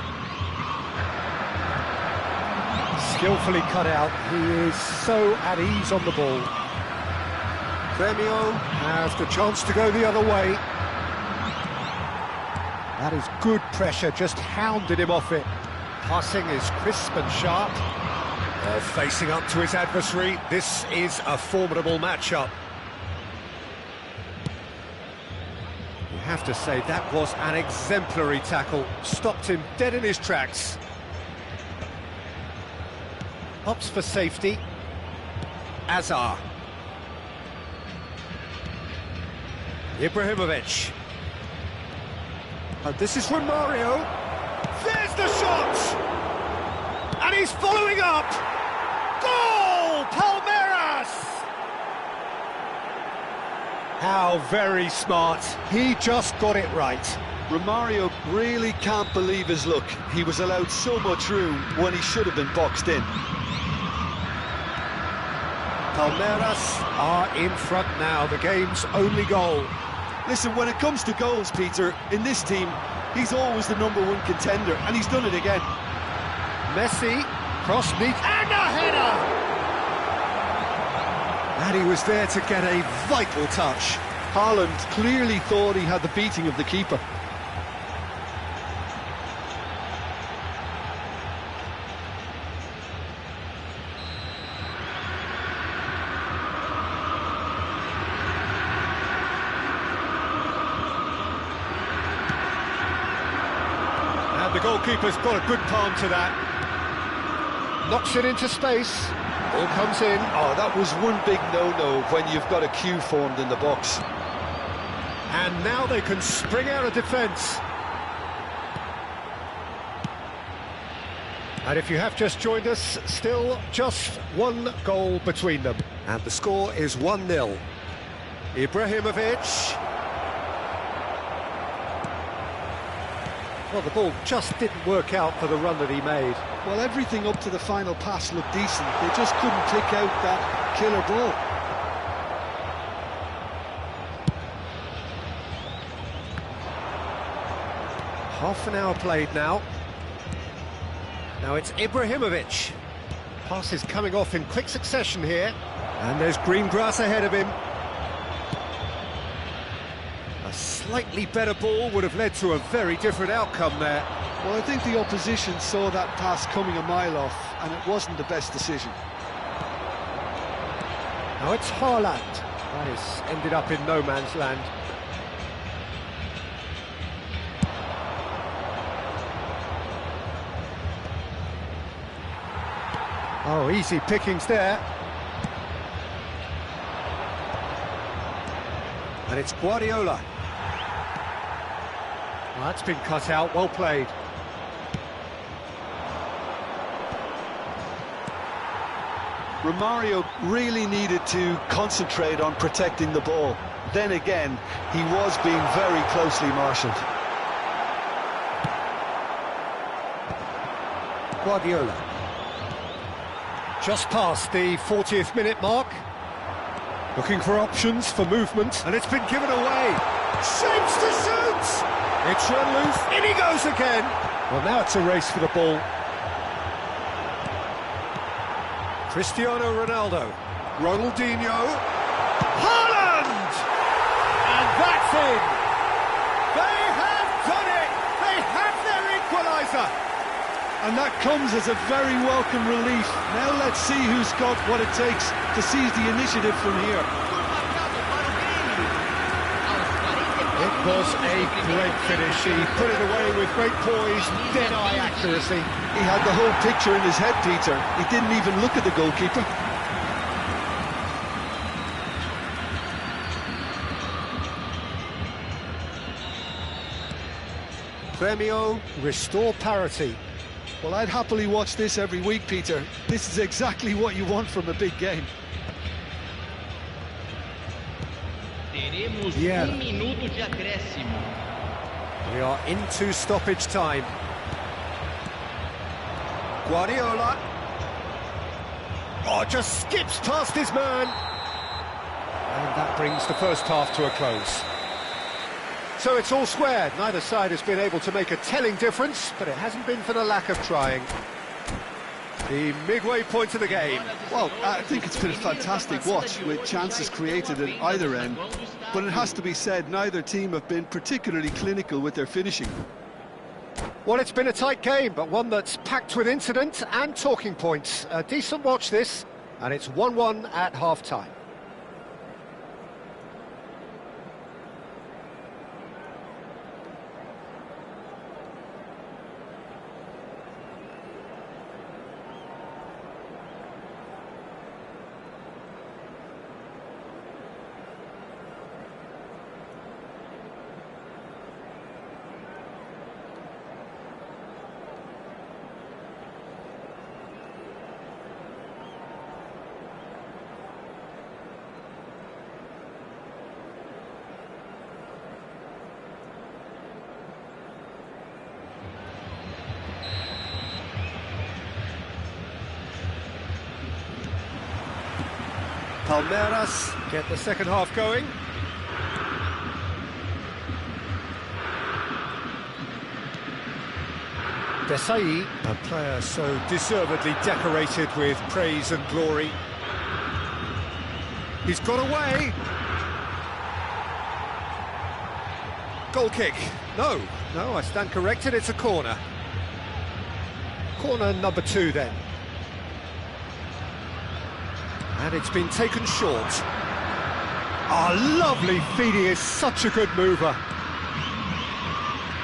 Skillfully cut out. He is so at ease on the ball. Gremio has the chance to go the other way. That is good pressure, just hounded him off it. Passing is crisp and sharp. Well, facing up to his adversary, this is a formidable matchup. You have to say that was an exemplary tackle. Stopped him dead in his tracks. Opts for safety. Azar. Ibrahimovic. And this is Romario. There's the shot! And he's following up! Goal! Palmeiras! How very smart. He just got it right. Romario really can't believe his luck. He was allowed so much room when he should have been boxed in. Palmeiras are in front now, the game's only goal. Listen, when it comes to goals, Peter, in this team, he's always the #1 contender, and he's done it again. Messi, cross neat, and a header! And he was there to get a vital touch. Haaland clearly thought he had the beating of the keeper. The goalkeeper's got a good palm to that. Knocks it into space. Ball comes in. Oh, that was one big no-no when you've got a queue formed in the box. And now they can spring out of defence. And if you have just joined us, still just one goal between them. And the score is 1-0. Ibrahimovic. Well, the ball just didn't work out for the run that he made. Well, everything up to the final pass looked decent. They just couldn't pick out that killer ball. Half an hour played now. Now it's Ibrahimovic. Pass is coming off in quick succession here. And there's green grass ahead of him. A slightly better ball would have led to a very different outcome there. Well, I think the opposition saw that pass coming a mile off, and it wasn't the best decision. Now it's Haaland. That has ended up in no man's land. Oh, easy pickings there. And it's Guardiola. Well, that's been cut out, well played. Romario really needed to concentrate on protecting the ball. Then again, he was being very closely marshalled. Guardiola. Just past the 40th minute mark. Looking for options for movement, and it's been given away. Shapes to shoot! It's run loose, in he goes again! Well, now it's a race for the ball. Cristiano Ronaldo. Ronaldinho. Haaland! And that's in! They have done it! They have their equaliser! And that comes as a very welcome relief. Now let's see who's got what it takes to seize the initiative from here. It was a great finish. He put it away with great poise, dead-eye accuracy. He had the whole picture in his head, Peter. He didn't even look at the goalkeeper. Gremio restore parity. Well, I'd happily watch this every week, Peter. This is exactly what you want from a big game. Teremos Yeah. minuto de acréscimo. We are into stoppage time. Guardiola. Oh, just skips past his man. And that brings the first half to a close. So it's all squared. Neither side has been able to make a telling difference, but it hasn't been for the lack of trying. The midway point of the game. Well, I think it's been a fantastic watch, with chances created at either end. But it has to be said, neither team have been particularly clinical with their finishing. Well, it's been a tight game, but one that's packed with incident and talking points. A decent watch this, and it's 1-1 at half-time. Palmeiras get the second half going. Desai, a player so deservedly decorated with praise and glory. He's got away. Goal kick. No, I stand corrected, it's a corner. Corner number 2 then. And it's been taken short. Oh, lovely feed, he is such a good mover.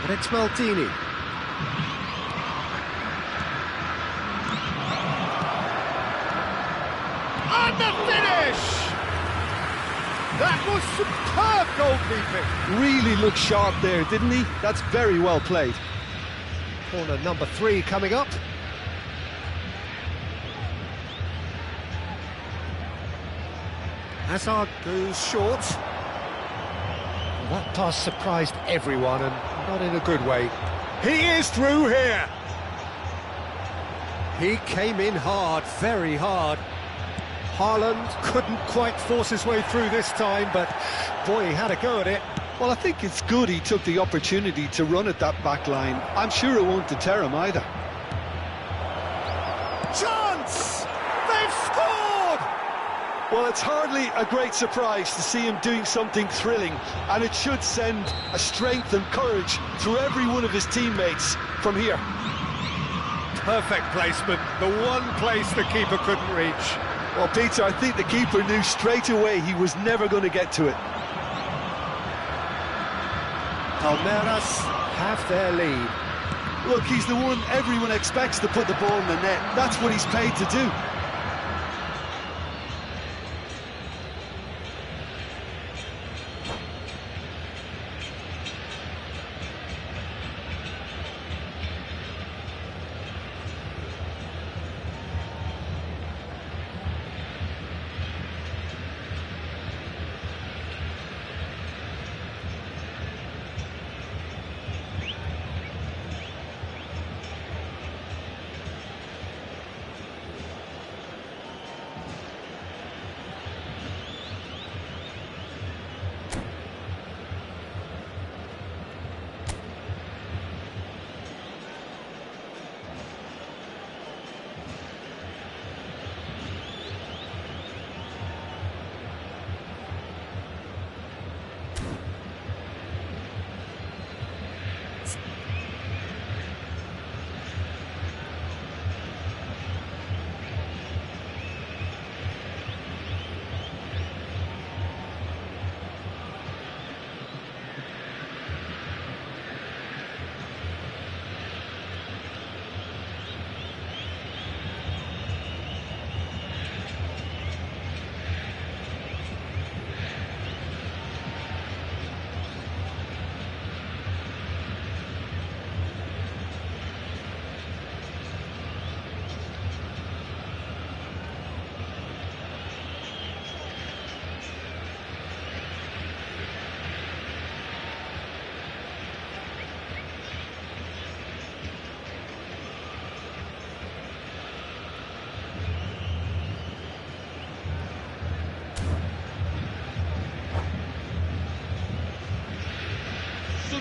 And it's Maldini. And the finish! That was superb goalkeeping. Really looked sharp there, didn't he? That's very well played. Corner number 3 coming up. Hazard goes short. Well, that pass surprised everyone, and not in a good way. He is through here! He came in hard, very hard. Haaland couldn't quite force his way through this time, but boy, he had a go at it. Well, I think it's good he took the opportunity to run at that back line. I'm sure it won't deter him either. Chance! They've scored! Well, it's hardly a great surprise to see him doing something thrilling, and it should send a strength and courage through every one of his teammates from here. Perfect placement, the one place the keeper couldn't reach. Well, Peter, I think the keeper knew straight away he was never going to get to it. Palmeiras have their lead. Look, he's the one everyone expects to put the ball in the net. That's what he's paid to do.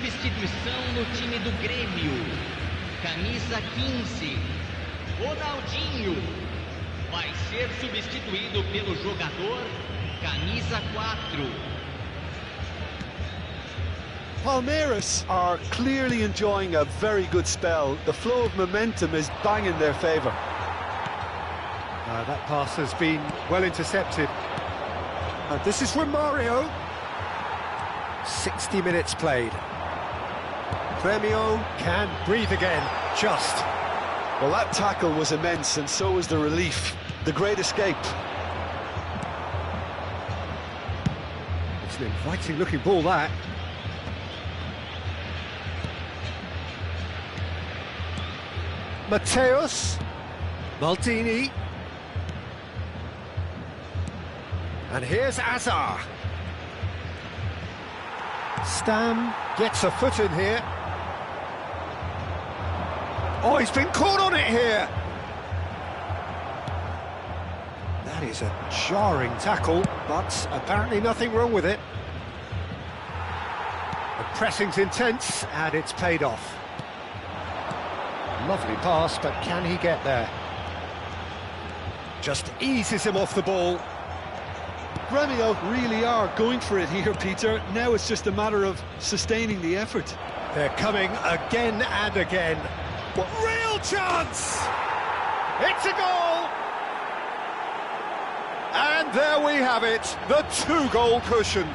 substituição no time do Grêmio. Camisa 15, Ronaldinho. Vai ser substituído pelo jogador camisa 4. Palmeiras are clearly enjoying a very good spell. The flow of momentum is bang in their favour. That pass has been well intercepted. This is Romario. 60 minutes played. Grêmio can breathe again, just. Well, that tackle was immense, and so was the relief. The great escape. It's an inviting looking ball, that. Mateus. Maldini. And here's Azar. Stam gets a foot in here. Oh, he's been caught on it here. That is a jarring tackle, but apparently nothing wrong with it. The pressing's intense, and it's paid off. Lovely pass, but can he get there? Just eases him off the ball. Grêmio really are going for it here, Peter. Now it's just a matter of sustaining the effort. They're coming again and again. What real chance! It's a goal! And there we have it, the 2-goal cushion.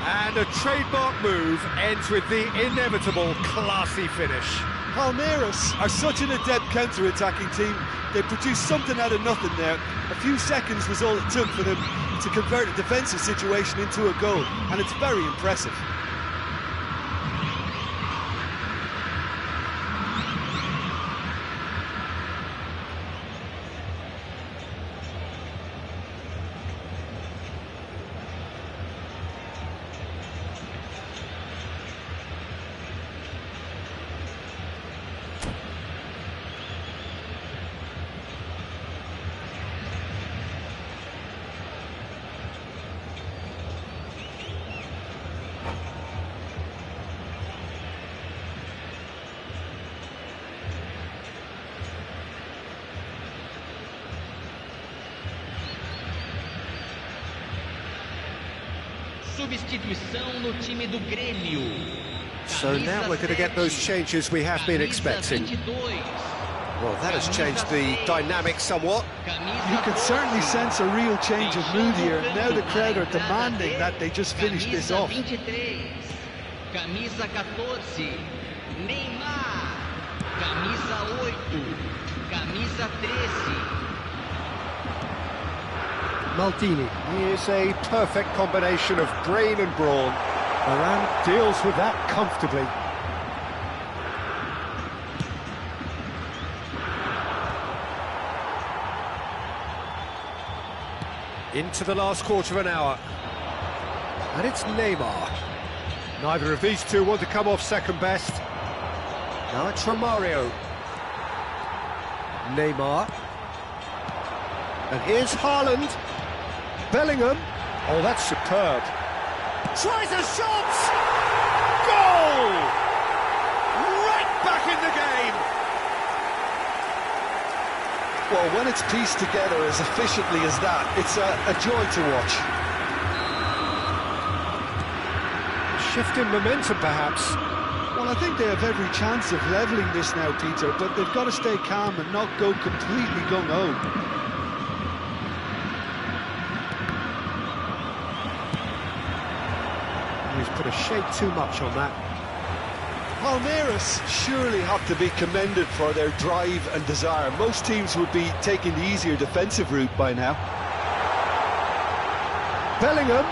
And a trademark move ends with the inevitable classy finish. Palmeiras are such an adept counter-attacking team. They produced something out of nothing there. A few seconds was all it took for them to convert a defensive situation into a goal, and it's very impressive. Substituição no time do Grêmio. So now we're going to get those changes we have been expecting. Well, that has changed the dynamic somewhat. You can certainly sense a real change of mood here. Now the crowd are demanding that they just finish this off. Camisa 14, Neymar. Camisa 8, camisa 13. Maldini, he is a perfect combination of brain and brawn. Varane deals with that comfortably. Into the last quarter of an hour. And it's Neymar. Neither of these two want to come off second best. Now it's Romario. Neymar. And here's Haaland. Bellingham. Oh, that's superb. Tries a shot! Goal! Right back in the game! Well, when it's pieced together as efficiently as that, it's a joy to watch. Shift in momentum, perhaps. Well, I think they have every chance of levelling this now, Peter, but they've got to stay calm and not go completely gung-ho. He's put a shade too much on that. Palmeiras surely have to be commended for their drive and desire. Most teams would be taking the easier defensive route by now. Bellingham.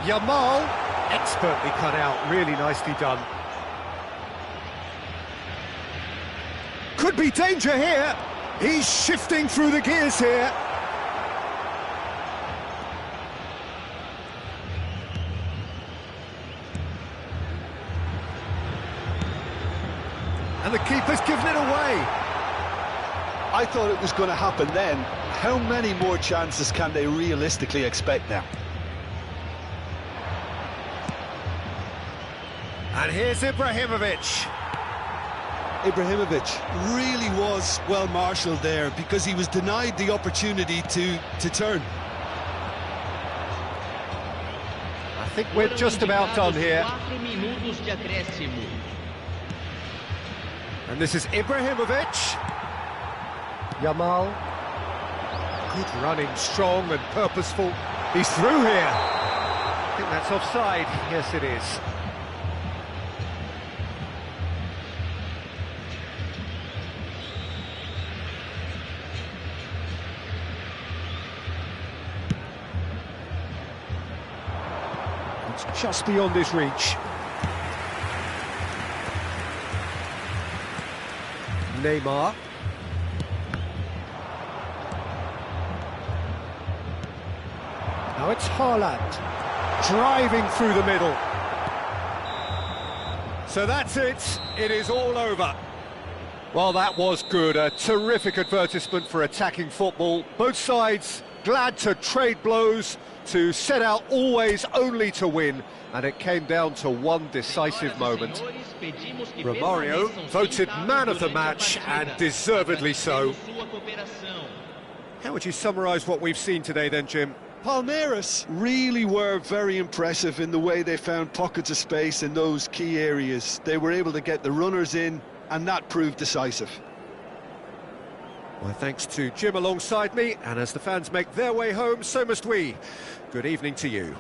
Yamal. Expertly cut out, really nicely done. Could be danger here. He's shifting through the gears here. And the keeper's given it away. I thought it was going to happen then. How many more chances can they realistically expect now? And here's Ibrahimovic. Ibrahimovic really was well marshalled there because he was denied the opportunity to turn. I think we're just about done here. 4 minutos de acréscimo. And this is Ibrahimovic. Yamal. Good running, strong and purposeful. He's through here. I think that's offside. Yes, it is. It's just beyond his reach. Neymar. Now it's Haaland, driving through the middle. So that's it, it is all over. Well, that was good, a terrific advertisement for attacking football. Both sides glad to trade blows, to set out always only to win, and it came down to one decisive moment. Romario voted man of the match, and deservedly so. How would you summarise what we've seen today then, Jim? Palmeiras really were very impressive in the way they found pockets of space in those key areas. They were able to get the runners in, and that proved decisive. Well, thanks to Jim alongside me, and as the fans make their way home, so must we. Good evening to you.